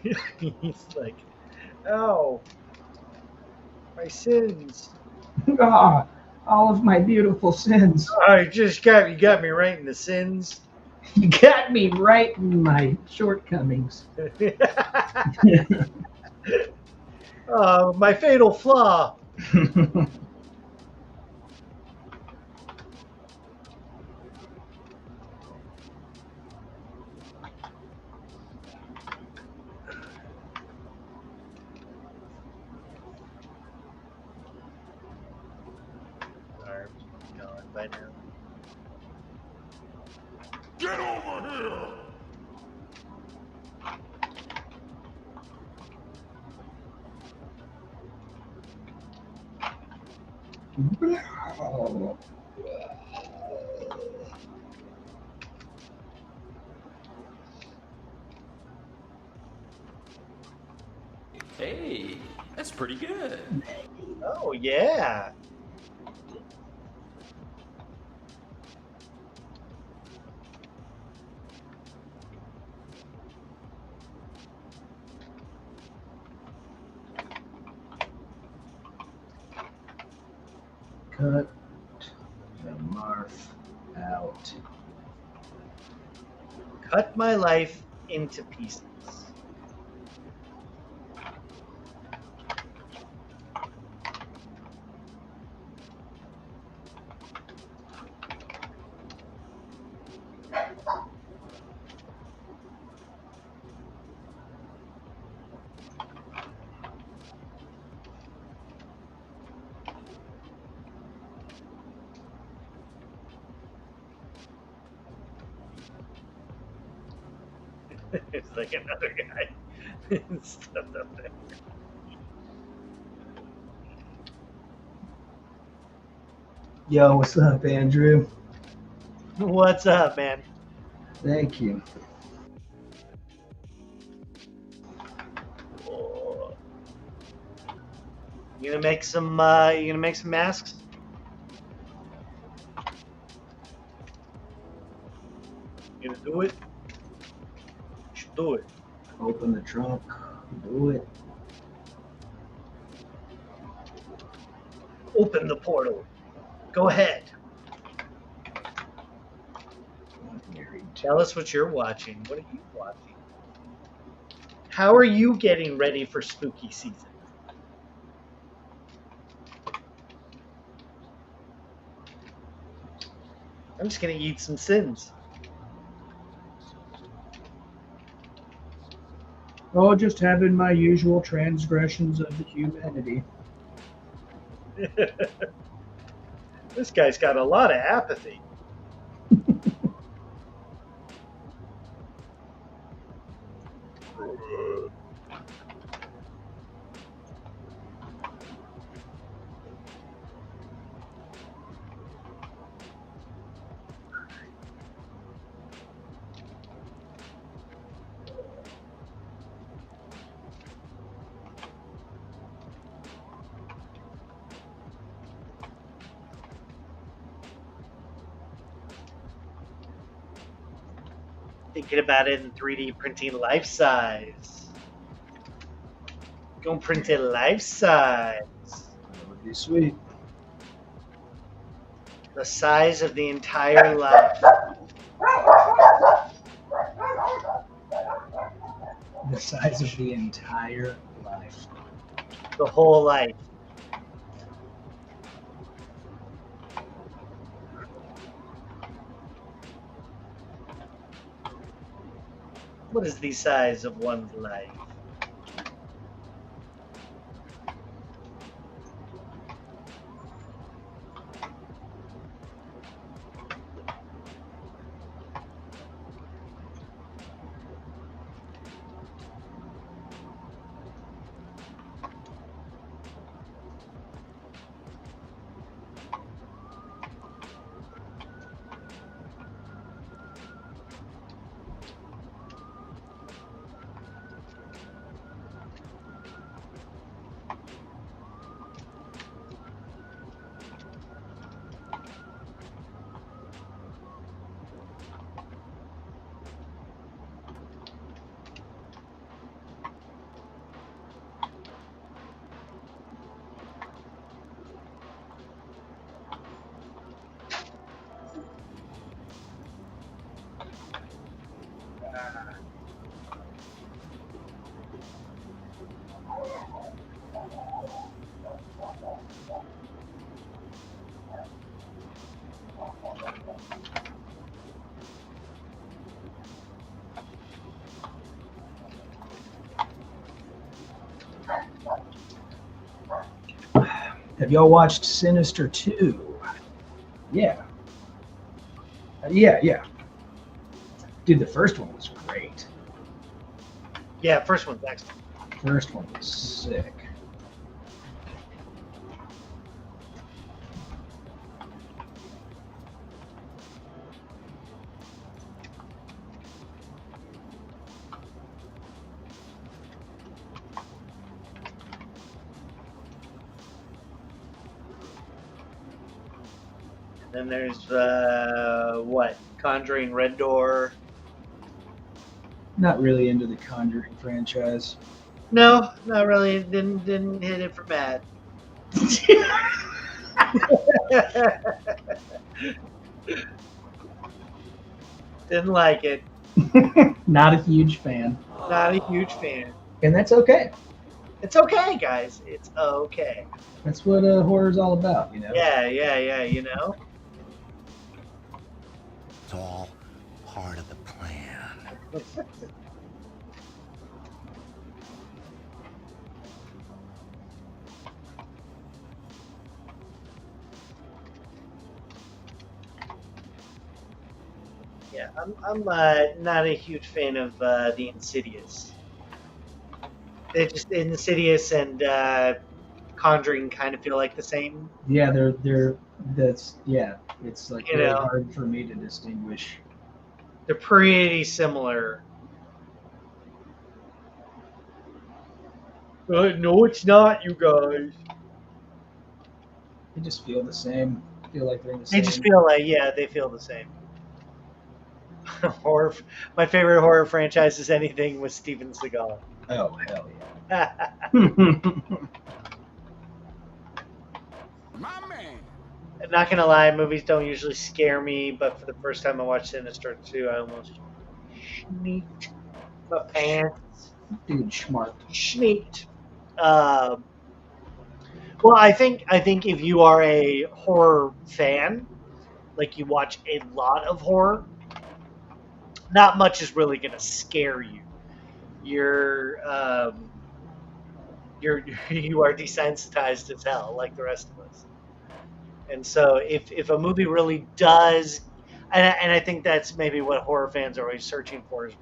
He's like, "Ow, my sins! Ah, all of my beautiful sins. I just you got me right in the sins." You got me right in my shortcomings. My fatal flaw. Arms gone by now. Get over here! Hey, that's pretty good. Oh yeah. Cut the marf out. Cut my life into pieces. It's like another guy stepped up there. Yo, what's up, Andrew? What's up, man? Thank you. Oh. You gonna make some? You gonna make some masks? You gonna do it? You should do it. Open the trunk. Do it. Open the portal. Go ahead. Tell us what you're watching. What are you watching? How are you getting ready for spooky season? I'm just gonna eat some sins. Oh, just having my usual transgressions of the humanity. This guy's got a lot of apathy. Thinking about it in 3D printing life size. Gonna print it life size. That would be sweet. The size of the entire life. The size of the entire life. The whole life. What is the size of one's life? y'all watched Sinister 2? Yeah. Yeah. Dude, the first one was great. Yeah, first one's excellent. First one was sick. Then there's what? Conjuring Red Door. Not really into the Conjuring franchise. No, not really. Didn't hit it for Matt. Didn't like it. Not a huge fan. Not a huge fan. And that's okay. It's okay, guys. It's okay. That's what horror's all about, you know? Yeah, you know? It's all part of the plan. Yeah, I'm not a huge fan of the Insidious. They just Insidious and Conjuring kind of feel like the same. Yeah, it's like You really know. hard for me to distinguish. They're pretty similar. No, it's not, you guys. They just feel the same. Feel like they're in the They same. just feel like, yeah, they feel the same. Horror. My favorite horror franchise is anything with Steven Seagal. Oh, hell Yeah. yeah. My man. I'm not gonna lie, movies don't usually scare me, but for the first time I watched Sinister 2, I almost sneaked my pants. Dude, smart. Sneaked. Well, I think if you are a horror fan, like you watch a lot of horror, not much is really gonna scare you. You are desensitized as hell, like the rest of us. And so, if a movie really does, and I think that's maybe what horror fans are always searching for, is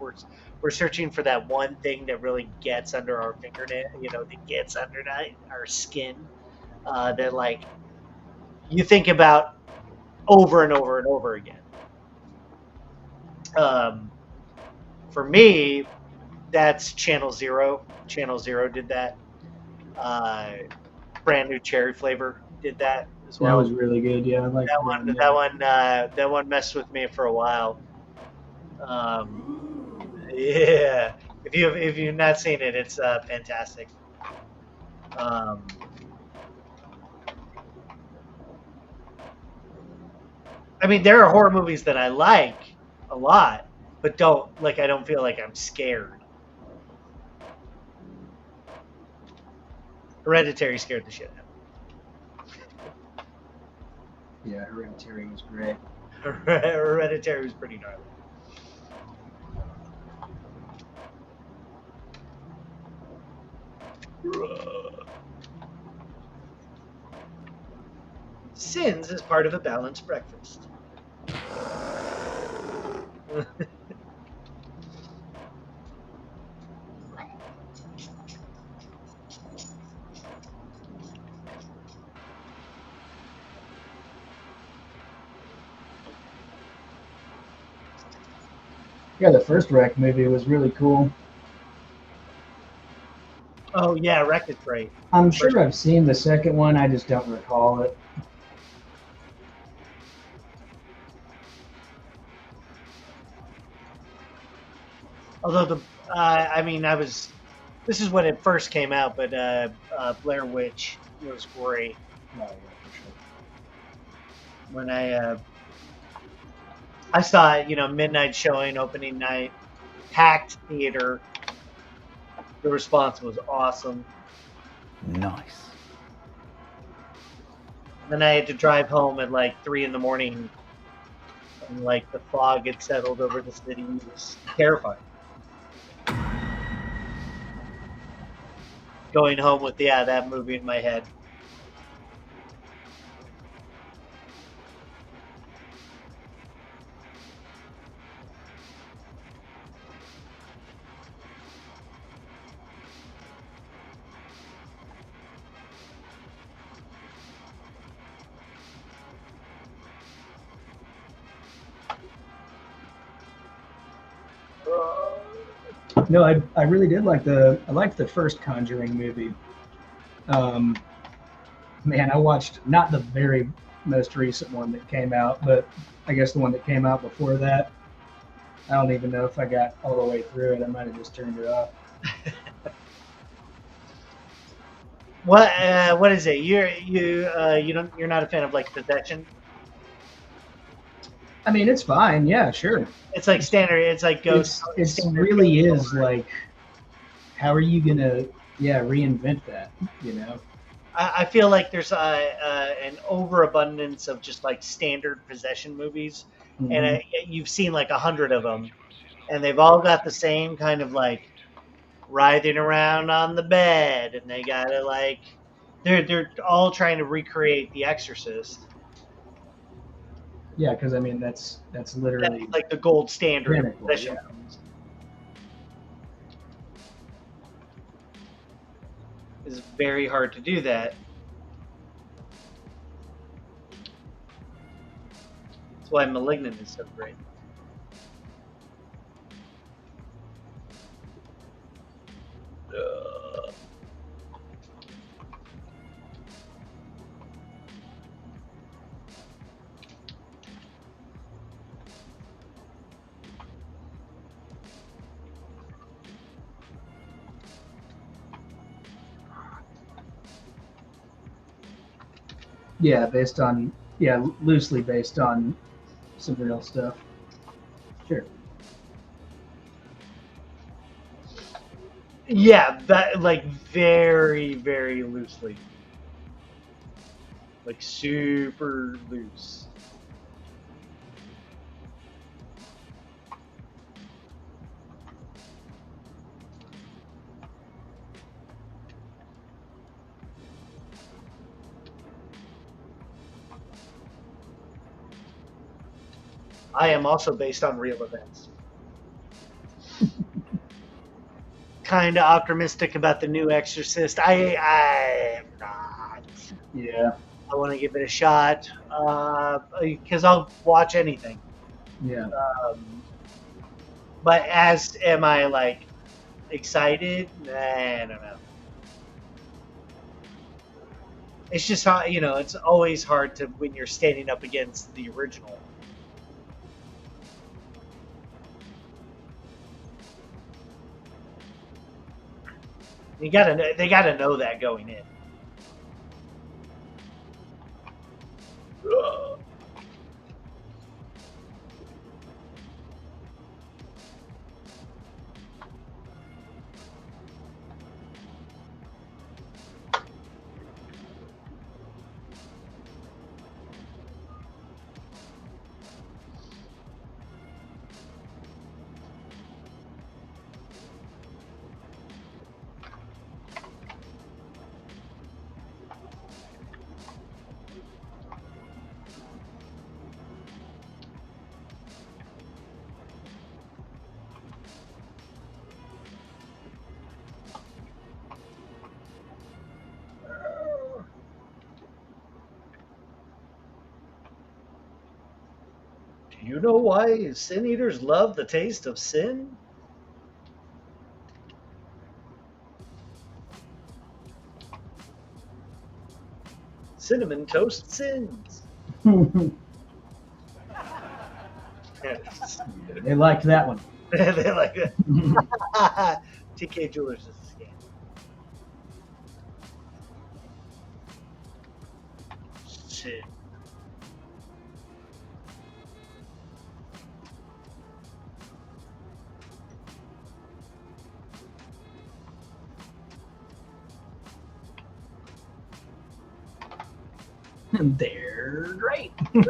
we're searching for that one thing that really gets under our fingernail, that gets under our skin, that like you think about over and over and over again. For me, that's Channel Zero. Channel Zero did that. Brand New Cherry Flavor did that as That well. was really good. Yeah, I like That one messed with me for a while. Yeah, if you've not seen it, it's fantastic. I mean, there are horror movies that I like a lot, but I don't feel like I'm scared. Hereditary scared the shit out Yeah, Hereditary was great. of me. Hereditary was pretty gnarly. Sins is part of a balanced breakfast. Yeah, the first Wreck movie was really cool. Oh yeah, Wreck is great. I'm sure I've seen the second one, I just don't recall it. Although this is when it first came out, but Blair Witch was great. Oh, yeah, for sure. When I saw it, midnight showing, opening night, packed theater. The response was awesome. Nice. Then I had to drive home at like 3 in the morning, and like the fog had settled over the city. It was terrifying. Going home with that movie in my head. No, I really did like I liked the first Conjuring movie. Man, I watched not the very most recent one that came out, but I guess the one that came out before that. I don't even know if I got all the way through it. I might have just turned it off. What is it? You're not a fan of like possession? I mean, it's fine. Yeah, sure. It's like standard. It's like ghost. It really is like, how are you gonna, reinvent that? You know? I feel like there's an overabundance of just like standard possession movies, Mhm. and you've seen like 100 of them, and they've all got the same kind of like writhing around on the bed, and they gotta like they're all trying to recreate The Exorcist. Yeah, because I mean that's literally That's like the gold standard of pinnacle, possession yeah. films. It's very hard to do that. That's why Malignant is so great. Yeah, loosely based on some real stuff. Sure. Yeah, that like very, very loosely. Like super loose. I am also based on real events. Kind of optimistic about the new Exorcist. I am not. Yeah. I want to give it a shot because I'll watch anything. Yeah. But as am I like excited? I don't know. It's just how it's always hard to when you're standing up against the original. They gotta know that going in. Do you know why sin eaters love the taste of sin? Cinnamon toast sins. They liked that one. They like that. TK Jewelers is a scam. Sin. They're great. They're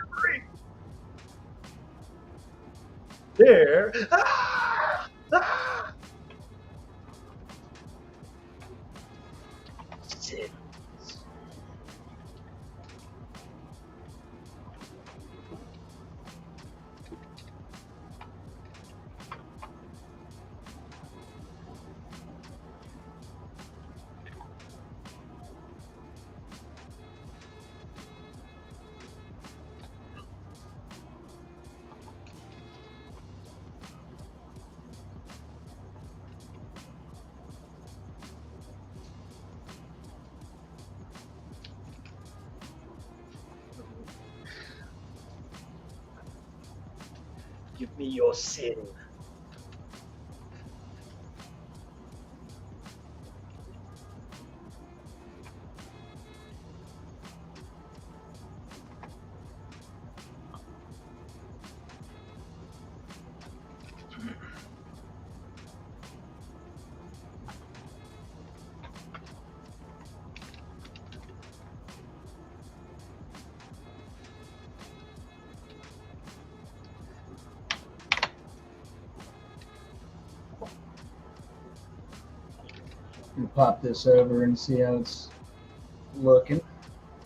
great. They're ah! Ah! Sins. Give me your sin. We'll pop this over and see how it's looking.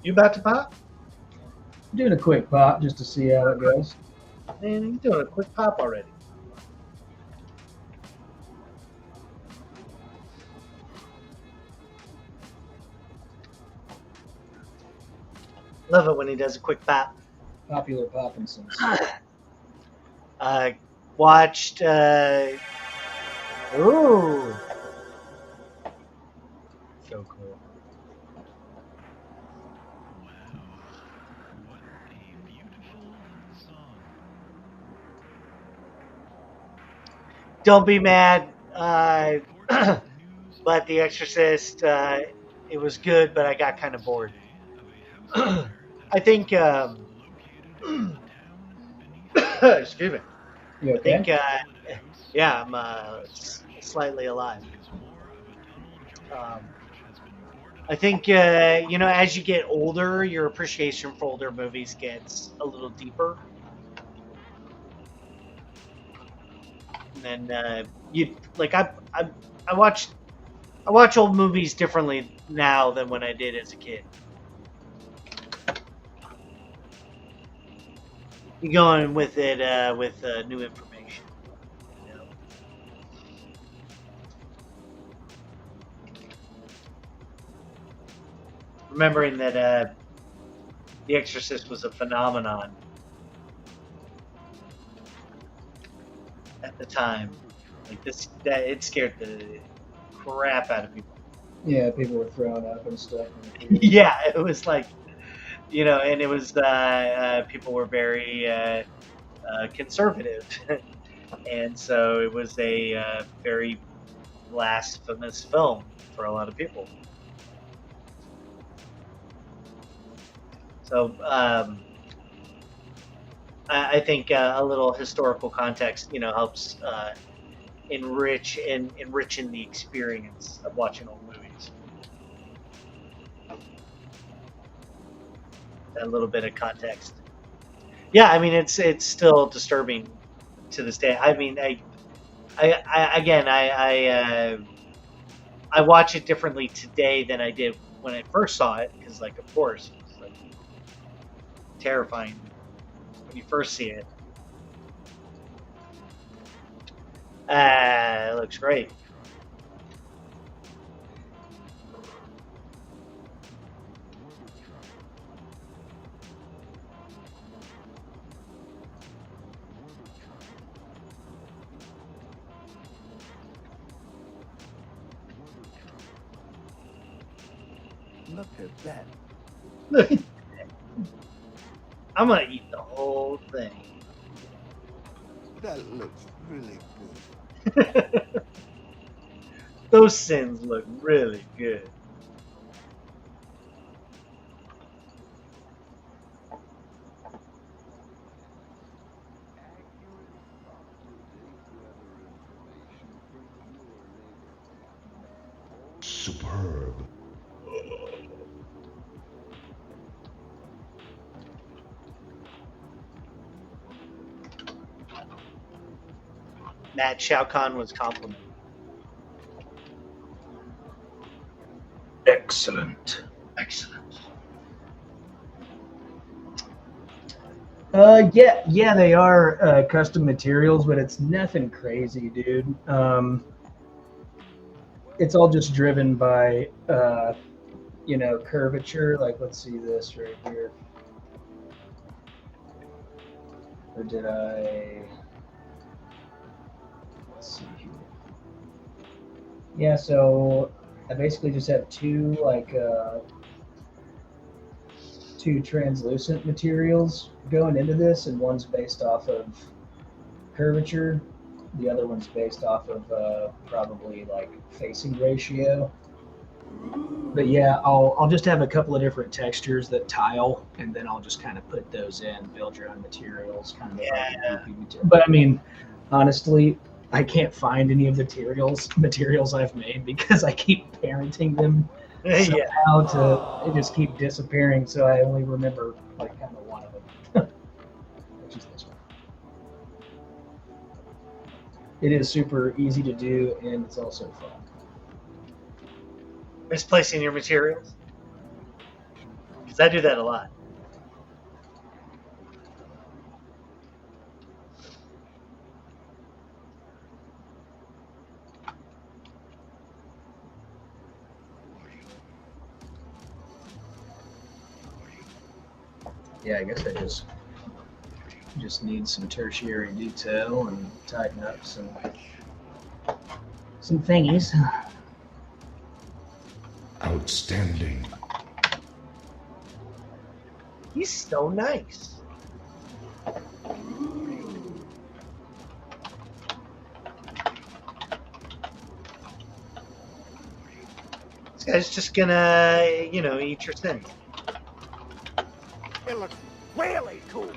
You about to pop? Doing a quick pop just to see how it goes. Man, you're doing a quick pop already. Love it when he does a quick pop. Popular popping sense. Watched. Ooh. So cool. Don't be mad. But The Exorcist, it was good, but I got kind of bored. I think. Excuse me. You I okay? think. Yeah, I'm slightly alive. I think as you get older, your appreciation for older movies gets a little deeper. And then I watch old movies differently now than when I did as a kid. You go in with it with new information. You know? Remembering that The Exorcist was a phenomenon at the time. Like it scared the crap out of people. Yeah, people were throwing up and stuff. Yeah, it was like, and it was people were very conservative, and so it was a very blasphemous film for a lot of people. So I think a little historical context, helps enriching the experience of watching old movies. A little bit of context. Yeah, I mean it's still disturbing to this day. I mean, I watch it differently today than I did when I first saw it, because of course it's terrifying when you first see it. It looks great. Look at that. Look at that. I'm gonna eat the whole thing. That looks really good. Those sins look really good. Superb. Matt Shao Kahn was complimented. Excellent. Excellent. Yeah, they are custom materials, but it's nothing crazy, dude. It's all just driven by, curvature. Like, let's see this right here. Or did I? Let's see here. Yeah, so I basically just have two translucent materials going into this, and one's based off of curvature. The other one's based off of probably like facing ratio. But yeah, I'll just have a couple of different textures that tile, and then I'll just kind of put those in, build your own materials, kind of But I mean, honestly, I can't find any of the materials I've made because I keep parenting them somehow to just keep disappearing. So I only remember like kind of one of them, which is this one. It is super easy to do, and it's also fun. Misplacing your materials? Because I do that a lot. Yeah, I guess I just need some tertiary detail and tighten up some thingies. Outstanding. He's so nice. This guy's just gonna, eat your sins. It looks really cool.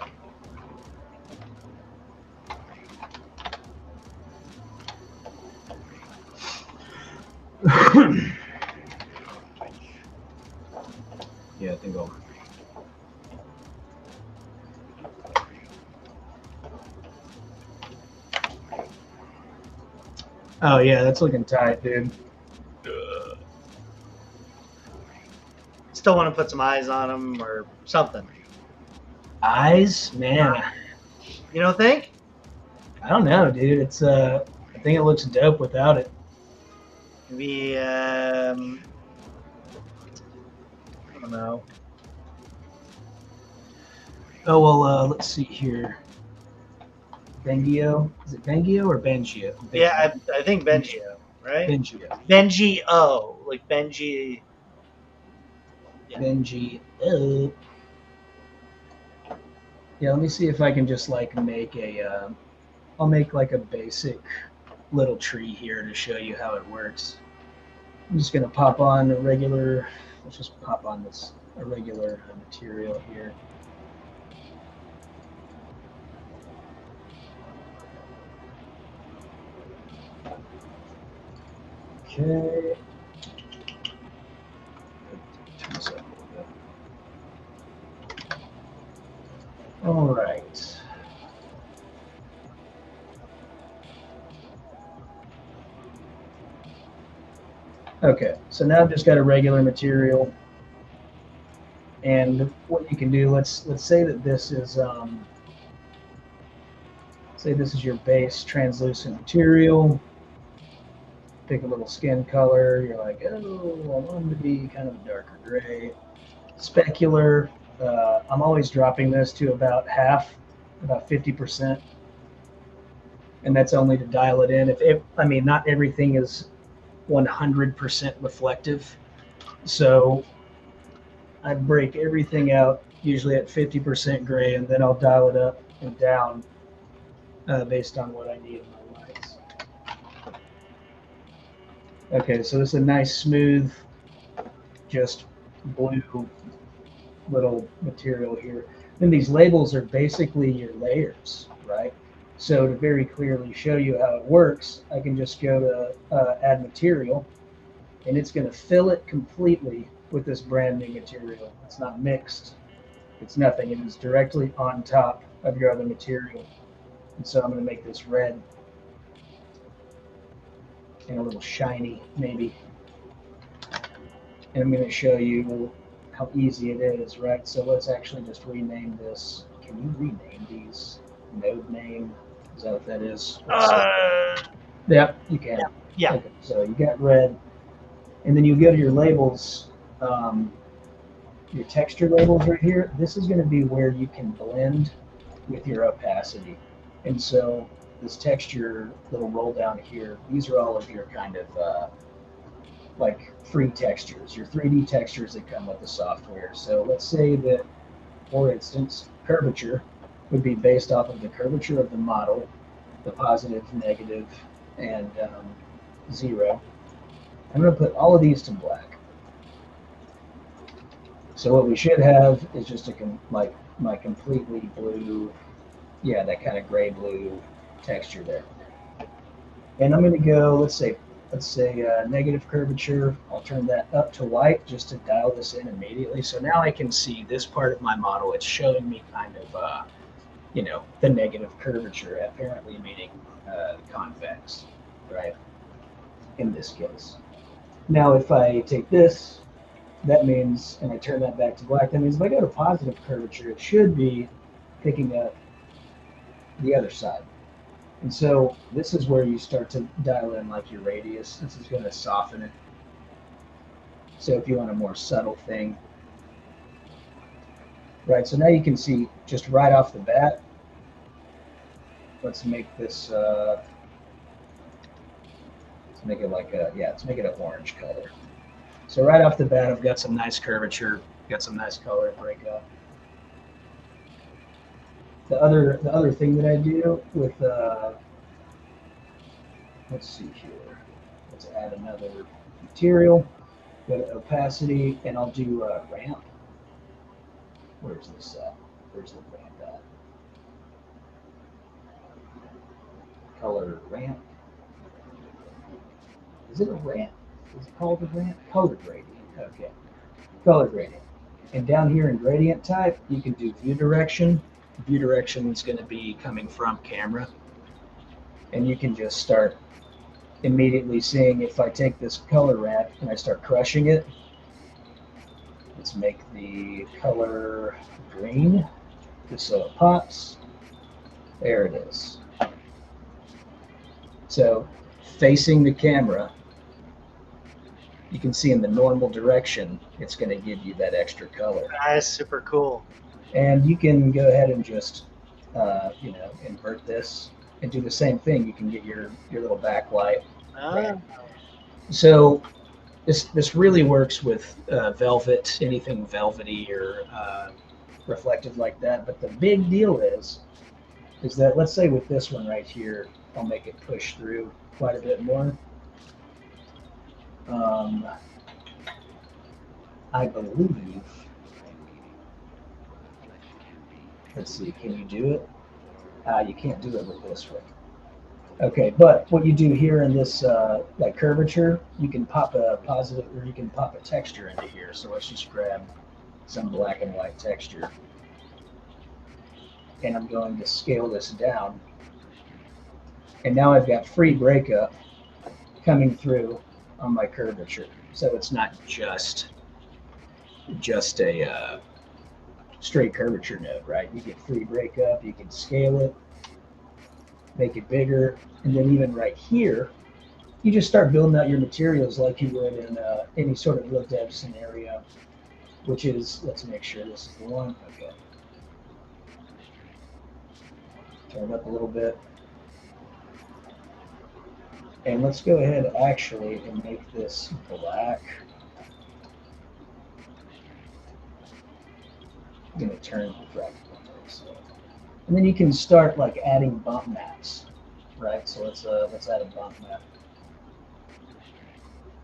Yeah, I think I'll. Oh yeah, that's looking tight, dude. Still want to put some eyes on him or something. Eyes, man. You don't think? I don't know, dude. It's I think it looks dope without it. Maybe I don't know. Oh well, let's see here. Bengio? Is it Bengio or Bengio? Yeah, I think Bengio, right? Bengio. Bengio, like Benji. Yeah. Bengio. Yeah, let me see if I can just like make a. I'll make like a basic little tree here to show you how it works. I'm just gonna pop on a regular. Let's just pop on a regular material here. Okay. Turn this up a little bit. All right. Okay, so now I've just got a regular material, and what you can do, let's say that this is say this is your base translucent material. Pick a little skin color. You're like, oh, I want it to be kind of a darker gray. Specular. I'm always dropping this to about half, about 50%, and that's only to dial it in. I mean, not everything is 100% reflective, so I break everything out usually at 50% gray, and then I'll dial it up and down based on what I need in my lights. Okay, so this is a nice smooth, just blue little material here. Then these labels are basically your layers, right? So to very clearly show you how it works, I can just go to add material, and it's going to fill it completely with this brand new material. It's not mixed. It's nothing. It is directly on top of your other material. And so I'm going to make this red and a little shiny, maybe. And I'm going to show you how easy it is, right? So let's actually just rename this. Can you rename these? Node name? Is that what that is? Yep, you can. Yeah. Okay, so you got red. And then you go to your labels, your texture labels right here. This is going to be where you can blend with your opacity. And so this texture little roll down here, these are all of your kind of like free textures, your 3D textures that come with the software. So let's say that, for instance, curvature would be based off of the curvature of the model the positive, negative, and 0. I'm going to put all of these to black. So what we should have is just my completely blue, yeah, that kind of gray blue texture there. And I'm going to go, let's say negative curvature. I'll turn that up to white just to dial this in immediately. So now I can see this part of my model. It's showing me kind of, the negative curvature, apparently meaning convex, right? In this case. Now, if I take this, that means, and I turn that back to black, that means if I go to positive curvature, it should be picking up the other side. And so this is where you start to dial in like your radius. This is going to soften it. So if you want a more subtle thing. Right, so now you can see just right off the bat. Let's make this, let's make it like let's make it an orange color. So right off the bat, I've got some nice curvature, got some nice color breakup. The other thing that I do with, let's see here, let's add another material, go to opacity, and I'll do ramp. Where's this at? Where's the ramp at? Color ramp. Is it a ramp? Is it called a ramp? Color gradient. Okay. Color gradient. And down here in gradient type, you can do view direction. View direction is going to be coming from camera. And you can just start immediately seeing if I take this color ramp and I start crushing it. Let's make the color green just so it pops. There it is. So facing the camera, you can see in the normal direction, it's going to give you that extra color. That's super cool. And you can go ahead and just, invert this and do the same thing. You can get your little backlight. Ah. So this really works with velvet, anything velvety or reflective like that. But the big deal is that, let's say with this one right here, I'll make it push through quite a bit more. I believe, let's see, can you do it? You can't do it with this one. Okay, but what you do here in this like curvature, you can pop a positive, or you can pop a texture into here. So let's just grab some black and white texture. And I'm going to scale this down. And now I've got free breakup coming through on my curvature. So it's not just a straight curvature node, right? You get free breakup, you can scale it, make it bigger, and then even right here, you just start building out your materials like you would in any sort of low dev scenario, which is, let's make sure this is the one. Okay. Turn it up a little bit. And let's go ahead actually and make this black. I'm going to turn the practical mode. So. And then you can start like adding bump maps, right? So let's add a bump map.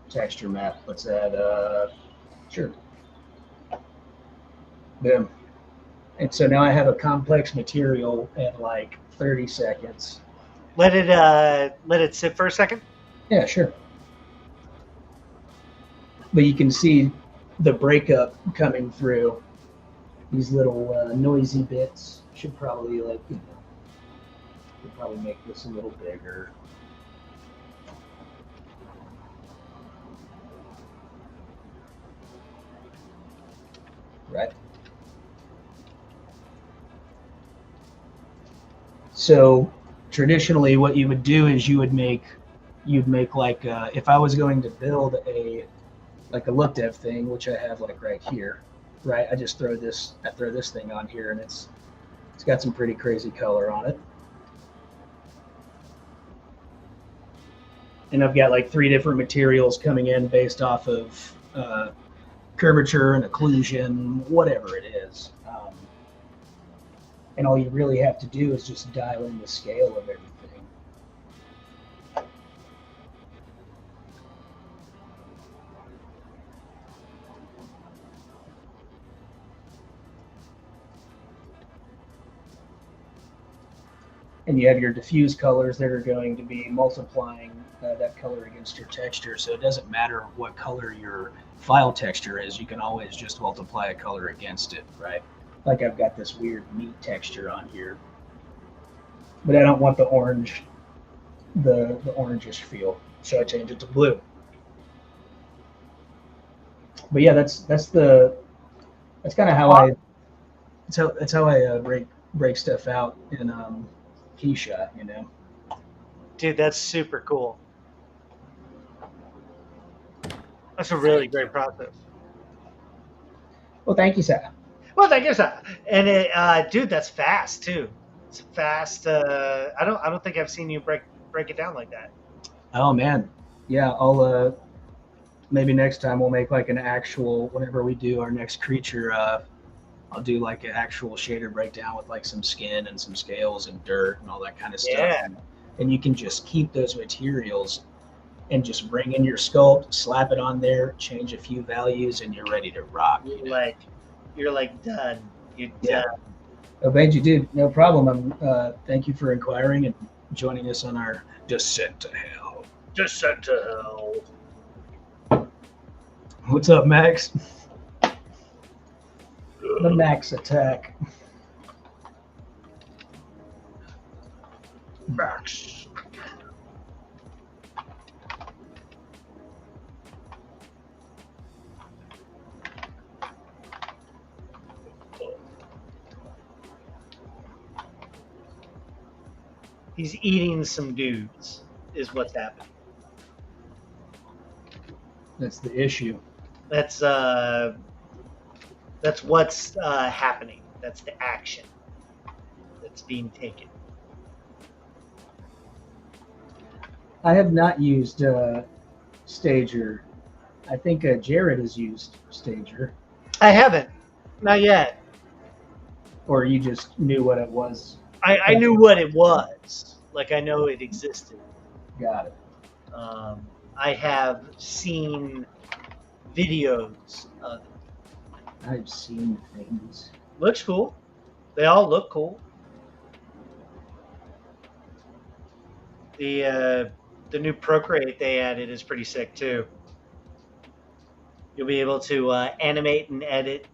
Texture map. Let's add sure. Boom. And so now I have a complex material at like 30 seconds. Let it sit for a second. Yeah, sure. But you can see the breakup coming through. These little noisy bits should probably could probably make this a little bigger. Right. So traditionally what you would do is you'd make like if I was going to build a look dev thing, which I have like right here, right? I just throw this thing on here and it's got some pretty crazy color on it. And I've got like 3 different materials coming in based off of curvature and occlusion, whatever it is. And all you really have to do is just dial in the scale of everything. and you have your diffuse colors that are going to be multiplying that color against your texture. So it doesn't matter what color your file texture is, you can always just multiply a color against it, right? Like I've got this weird meat texture on here, but I don't want the orange, the orangish feel, so I change it to blue. But yeah, that's kind of how I break stuff out in Keyshot, you know. Dude, that's super cool. That's a really great process. Well, thank you, sir. Well, thank you, sir. And dude, that's fast too. It's fast. I don't think I've seen you break it down like that. Oh man, yeah. I'll maybe next time we'll make like an actual. Whenever we do our next creature, I'll do like an actual shader breakdown with like some skin and some scales and dirt and all that kind of stuff. Yeah. And you can just keep those materials and just bring in your sculpt, slap it on there, change a few values, and you're ready to rock. You're like done. You're Yeah. done. Oh, Benji, dude, no problem. Thank you for inquiring and joining us on our descent to hell. Descent to hell. What's up, Max? The Max attack. Max. He's eating some dudes, is what's happening. That's the issue. That's what's happening. That's the action that's being taken. I have not used Stager. I think Jared has used Stager. I haven't, not yet. Or you just knew what it was. I knew what it was. Like, I know it existed. Got it. I have seen videos of it. I've seen things. Looks cool. They all look cool. The new Procreate they added is pretty sick too. You'll be able to animate and edit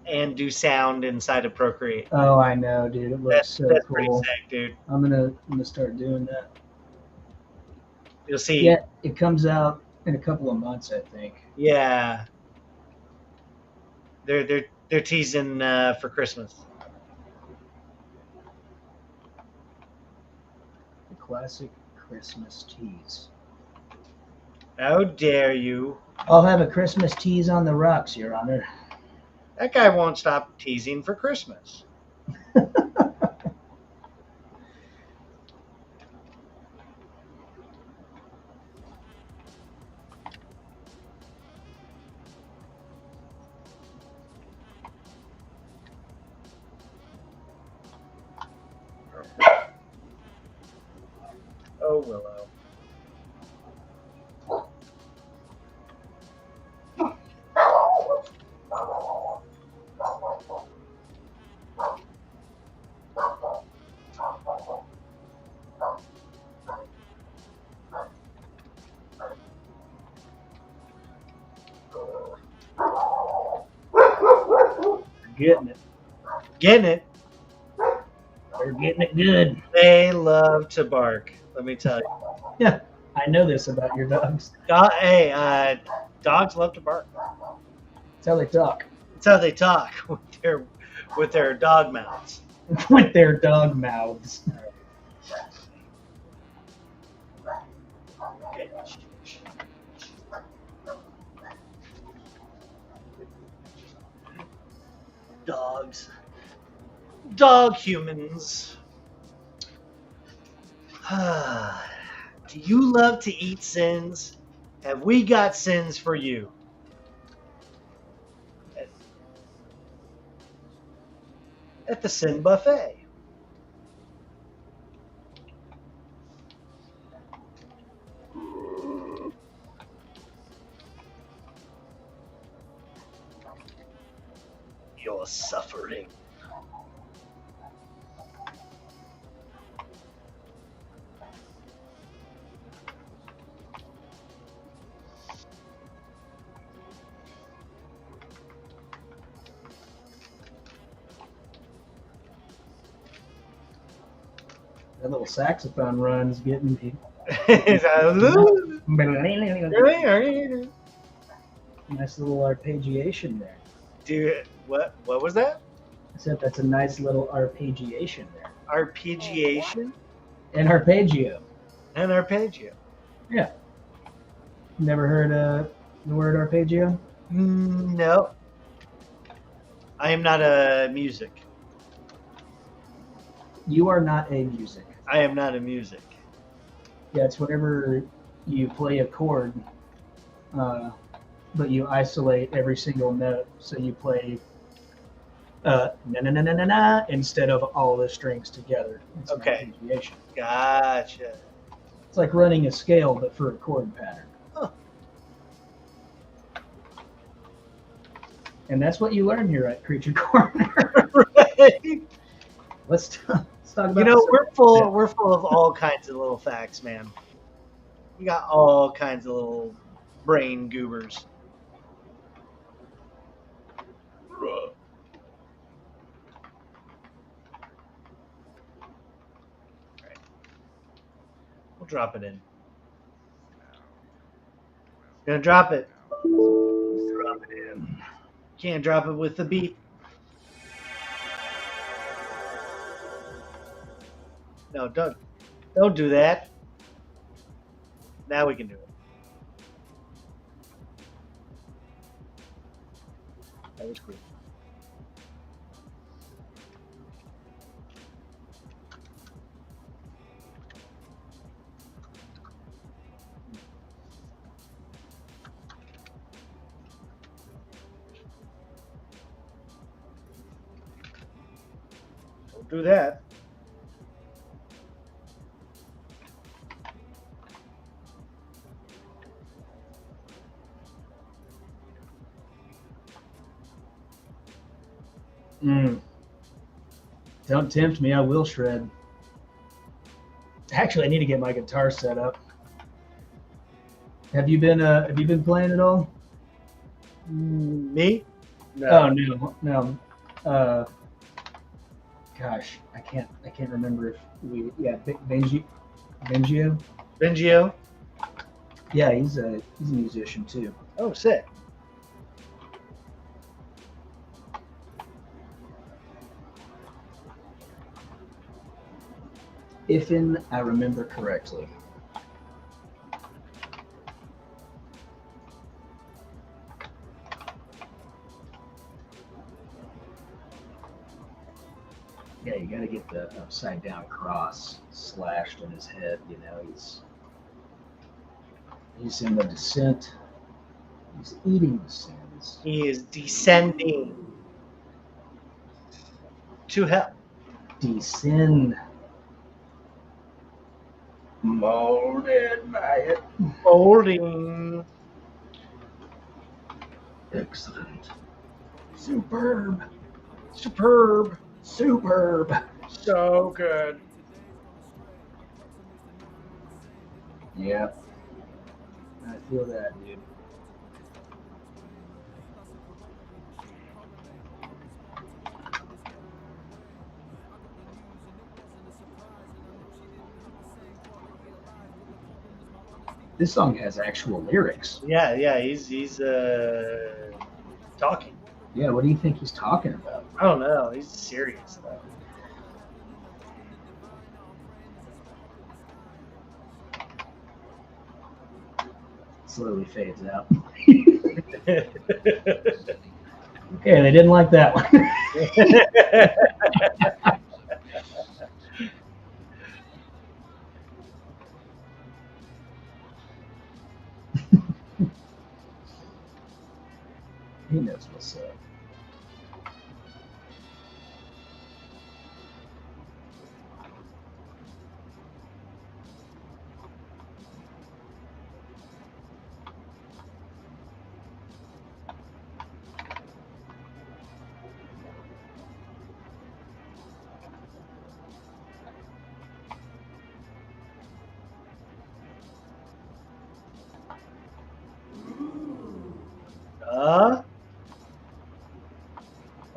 and do sound inside of Procreate. Oh, I know, dude. It looks so That's cool. pretty sick, dude. I'm gonna start doing that. You'll see. Yeah, it comes out in a couple of months, I think. Yeah. They're teasing for Christmas. The classic Christmas tease. How dare you? I'll have a Christmas tease on the rocks, Your Honor. That guy won't stop teasing for Christmas. Oh, Willow. Getting it. Getting it. They're getting it good. They love to bark. Let me tell you. Yeah, I know this about your dogs. Dogs love to bark. That's how they talk. That's how they talk with their dog mouths. With their dog mouths. Dogs. Dog humans. Do you love to eat sins? Have we got sins for you? At the Sin Buffet. You're suffering. That little saxophone run's getting me. Nice little arpeggiation there. Dude, what was that? I said that's a nice little arpeggiation there. Arpeggiation And arpeggio. and arpeggio. Yeah. Never heard the word arpeggio? No. I am not a music. You are not a music. I am not a music. Yeah, it's whenever you play a chord, but you isolate every single note. So you play na na na na na na instead of all the strings together. It's an Okay. arpeggiation. Gotcha. It's like running a scale, but for a chord pattern. Huh. And that's what you learn here at Creature Corner. Right? Let's talk about. You know, some- we're full of all kinds of little facts, man. We got all kinds of little brain goobers. Right. We'll drop it in. Gonna drop it. Drop it in. Can't drop it with the beat. No, don't do that. Now we can do it. That was cool. Don't do that. Don't tempt me, I will shred. Actually, I need to get my guitar set up. Have you been playing at all? Me? Oh no. Gosh, I can't remember if Bengio. Bengio? Yeah, he's a musician too. Oh, sick. If I remember correctly. Yeah, you gotta get the upside down cross slashed in his head. You know, he's in the descent. He's eating the sins. He is descending to hell. Descend. Molded by it. Folding. Excellent. Superb. Superb. Superb. So good. Yep. I feel that, dude. This song has actual lyrics. Yeah, he's talking. Yeah, what do you think he's talking about? I don't know. He's serious though. Slowly fades out. Okay, they didn't like that one. He knows what's up.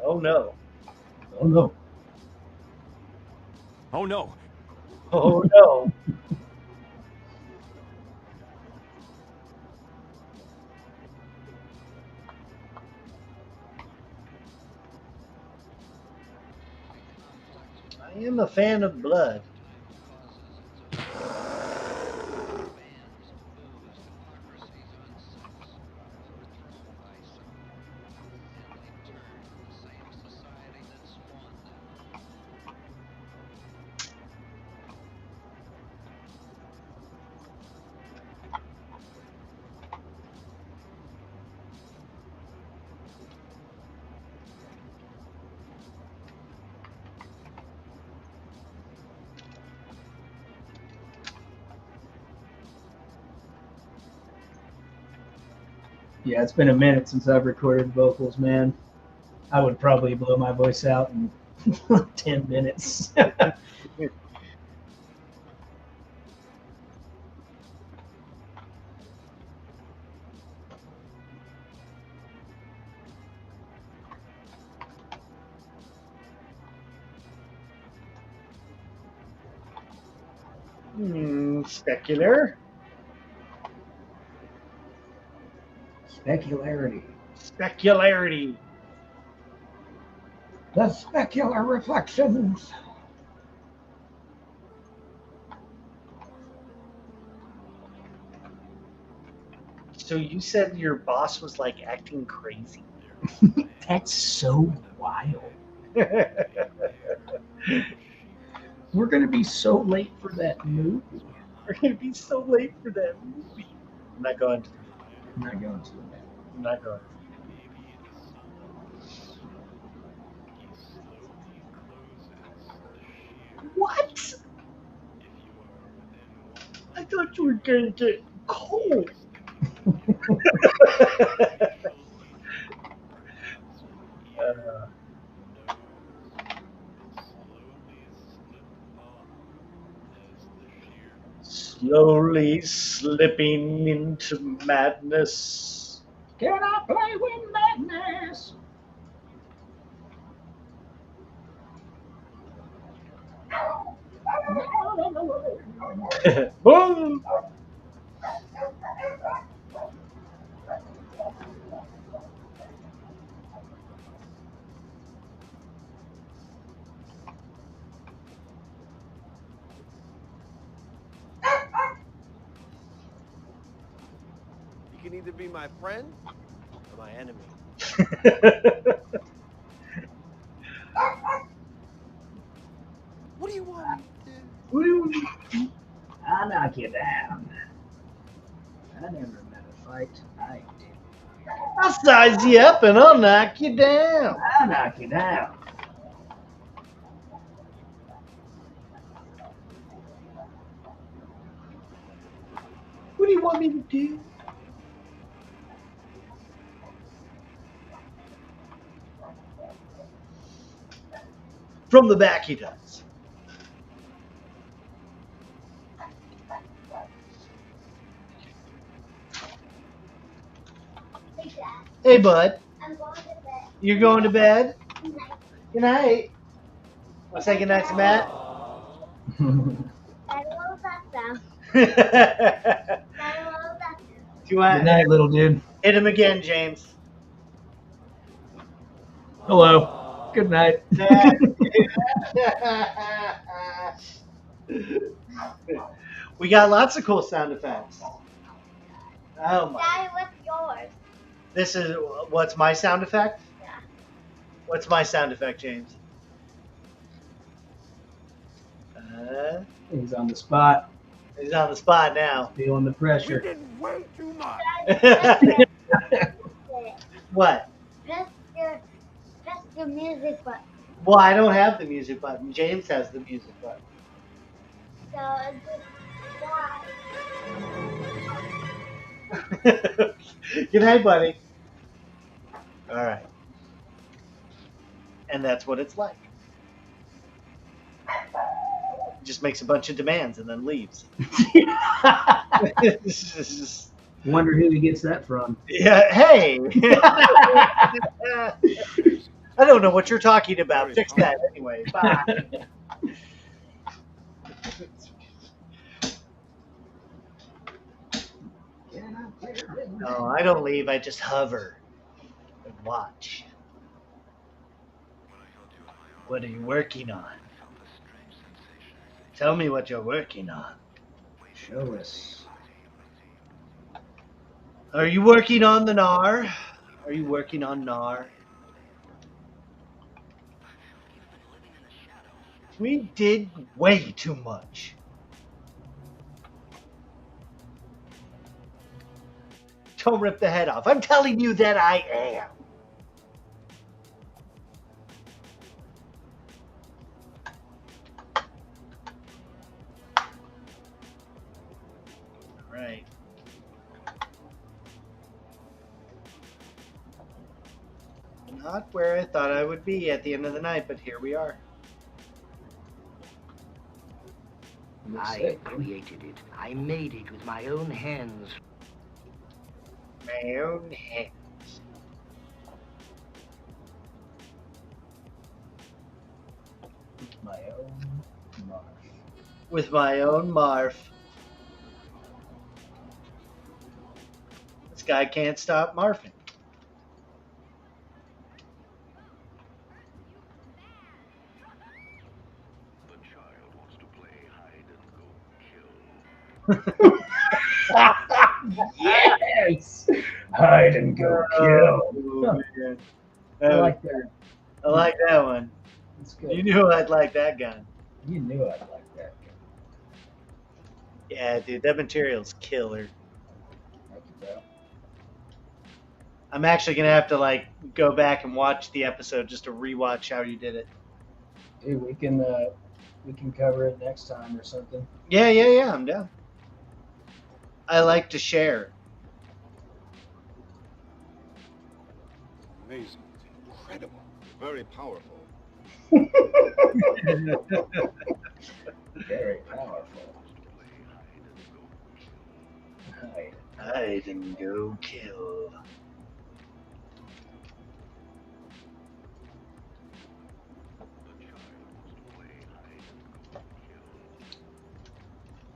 Oh no. Oh no. Oh no! Oh no. I am a fan of blood. Yeah, it's been a minute since I've recorded vocals, man. I would probably blow my voice out in 10 minutes. Specular. Specularity. Specularity. The specular reflections. So you said your boss was like acting crazy? That's so wild. We're going to be so late for that movie. We're gonna be so late for that movie. I'm not going to. I'm not going to. I'm not going. What? I thought you were gonna get cold. Slowly slipping into madness. Can I play with madness? Boom! You can either be my friend or my enemy. What do you want me to do? What do you I'll knock you down. I never met a fight I did. I'll size you up and I'll knock you down. I'll knock you down. What do you want me to do? From the back, he does. Hey, Dad. Hey, bud. I'm going to bed. You're going to bed? Good night. Good night. Want to say good night to Matt? I love that sound. Do I love that sound. you want Good night, little dude. hit him again, James? Hello. Good night. We got lots of cool sound effects. Oh my! Daddy, what's yours? This is what's my sound effect? Yeah. What's my sound effect, James? He's on the spot, He's on the spot now. feeling the We pressure. did way too much. Daddy, What? press the music button. Well, I don't have the music button. James has the music button. So it's just Good night, buddy. All right. And that's what it's like. Just makes a bunch of demands and then leaves. It's just- Wonder who he gets that from. yeah, hey. I don't know what you're talking about. Fix that anyway. Bye. No, I don't leave. I just hover and watch. What are you working on? Tell me what you're working on. Show us. Are you working on the NAR? Are you working on NAR? We did way too much. Don't rip the head off. I'm telling you that I am. Right. Not where I thought I would be at the end of the night, but here we are. I created it. I made it with my own hands. My own hands. My own mark. With my own Marf. This guy can't stop marfing. The child wants to play hide and go kill. Yes! Hide and go kill. Oh, man. I like that. I like that one. That's good. You knew I'd like that gun. You knew I'd like that. Yeah, dude, that material's killer. Thank you, bro. I'm actually gonna have to like go back and watch the episode just to rewatch how you did it. Dude, we can cover it next time or something. Yeah, I'm down. I like to share. Amazing. Incredible. Very powerful. Very powerful. Hide. Hide and go kill.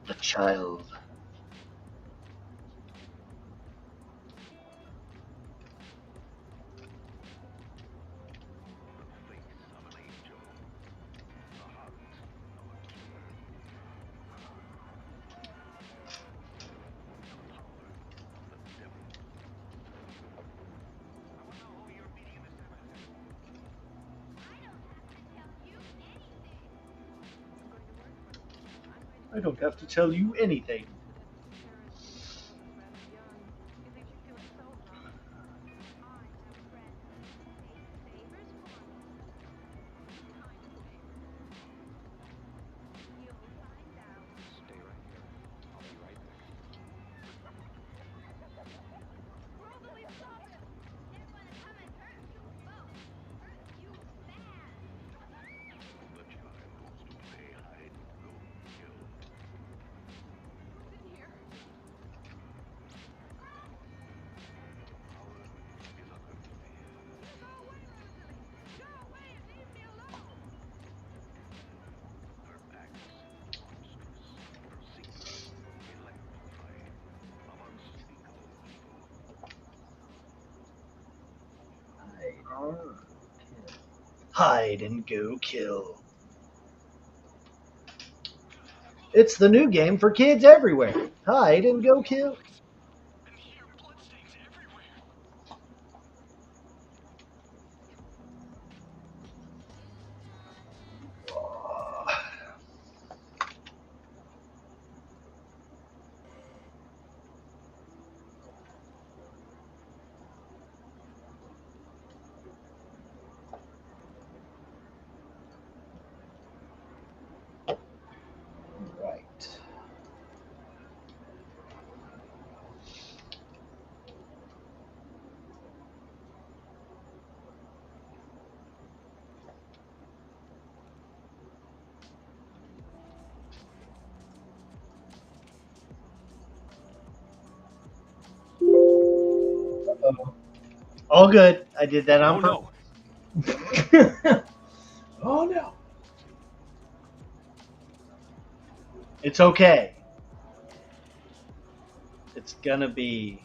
The child. I don't have to tell you anything. Hide and go kill. It's the new game for kids everywhere. Hide and go kill. Right. Uh-oh. All good. I did that on purpose. No. Oh no. It's okay. It's gonna be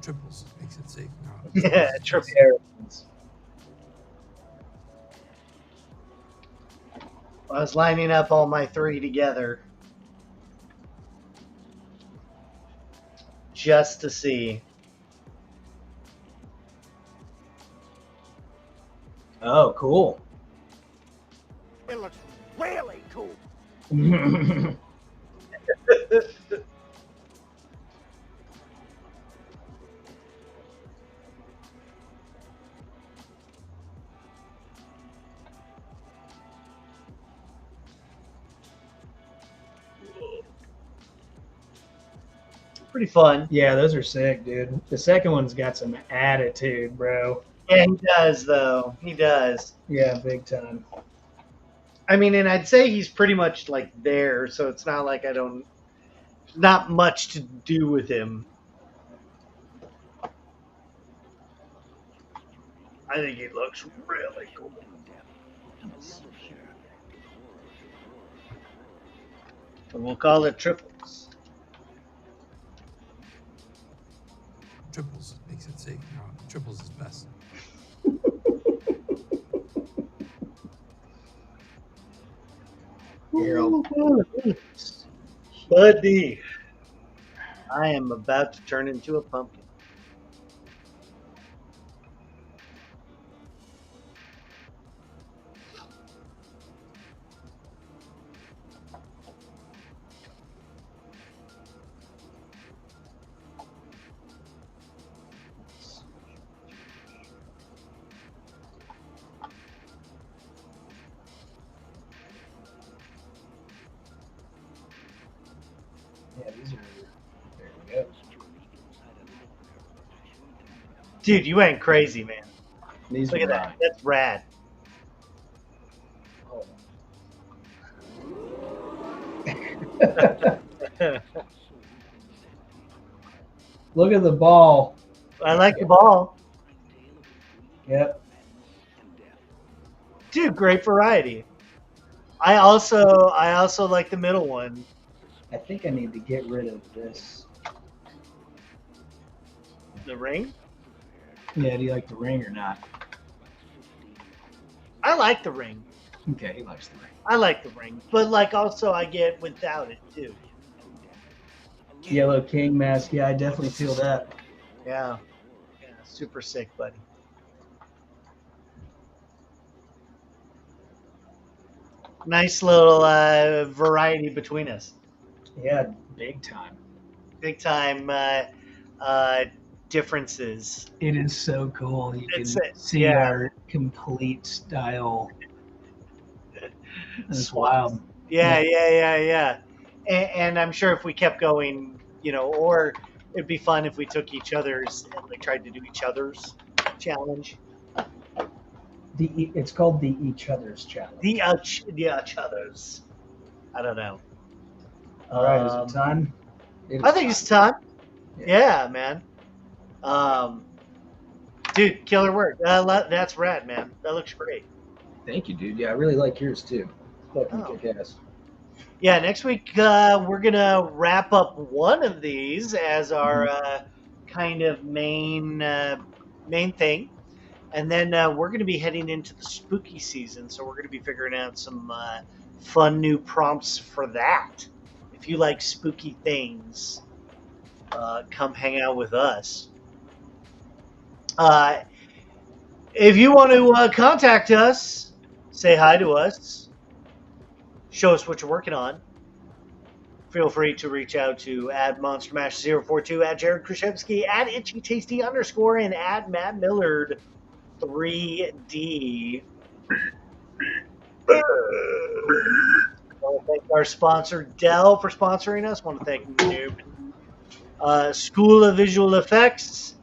Triples makes it safe now. Yeah, triple. I was lining up all my 3 together just to see. Oh, cool. It looks really cool. Pretty fun. Yeah, those are sick, dude. The second one's got some attitude, bro. Yeah, he does, though. He does. Yeah, big time. I mean, and I'd say he's pretty much like there, so it's not like I don't. Not much to do with him. I think he looks really cool. And we'll call it triples. Triples makes it safe now. Triples is best. Buddy, I am about to turn into a pumpkin. Yeah, these are. There we go. Dude, you ain't crazy, man. These Look are at that. That's rad. Look at the ball. I like the ball. Yep. Dude, great variety. I also like the middle one. I think I need to get rid of this. The ring? Yeah, do you like the ring or not? I like the ring. Okay, he likes the ring. I like the ring. But like also I get without it too. Yellow King mask. Yeah, I definitely feel that. Yeah. Yeah, super sick, buddy. Nice little variety between us. Yeah, big time. Big time differences. It is so cool. You can It's see yeah. our complete style. It's wild. Yeah. And I'm sure if we kept going, or it'd be fun if we took each other's and like tried to do each other's challenge. It's called the Each Other's Challenge. The each other's. I don't know. All right, is it time? I think it's time. Yeah, man. Dude, killer work. That's rad, man. That looks great. Thank you, dude. Yeah, I really like yours too. Fucking kick ass. Yeah, next week we're gonna wrap up one of these as our kind of main thing, and then we're gonna be heading into the spooky season. So we're gonna be figuring out some fun new prompts for that. If you like spooky things, come hang out with us. If you want to contact us, say hi to us, show us what you're working on, feel free to reach out to @MonsterMash042, @JaredKrichevsky, @ItchyTasty_, and @MattMillard3D. I want to thank our sponsor, Dell, for sponsoring us. I want to thank Noob, School of Visual Effects.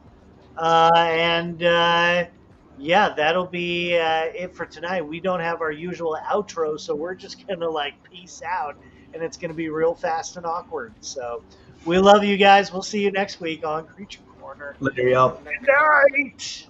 Yeah, that'll be it for tonight. We don't have our usual outro, so we're just going to peace out, and it's going to be real fast and awkward. So we love you guys. We'll see you next week on Creature Corner. Later, y'all. Good night.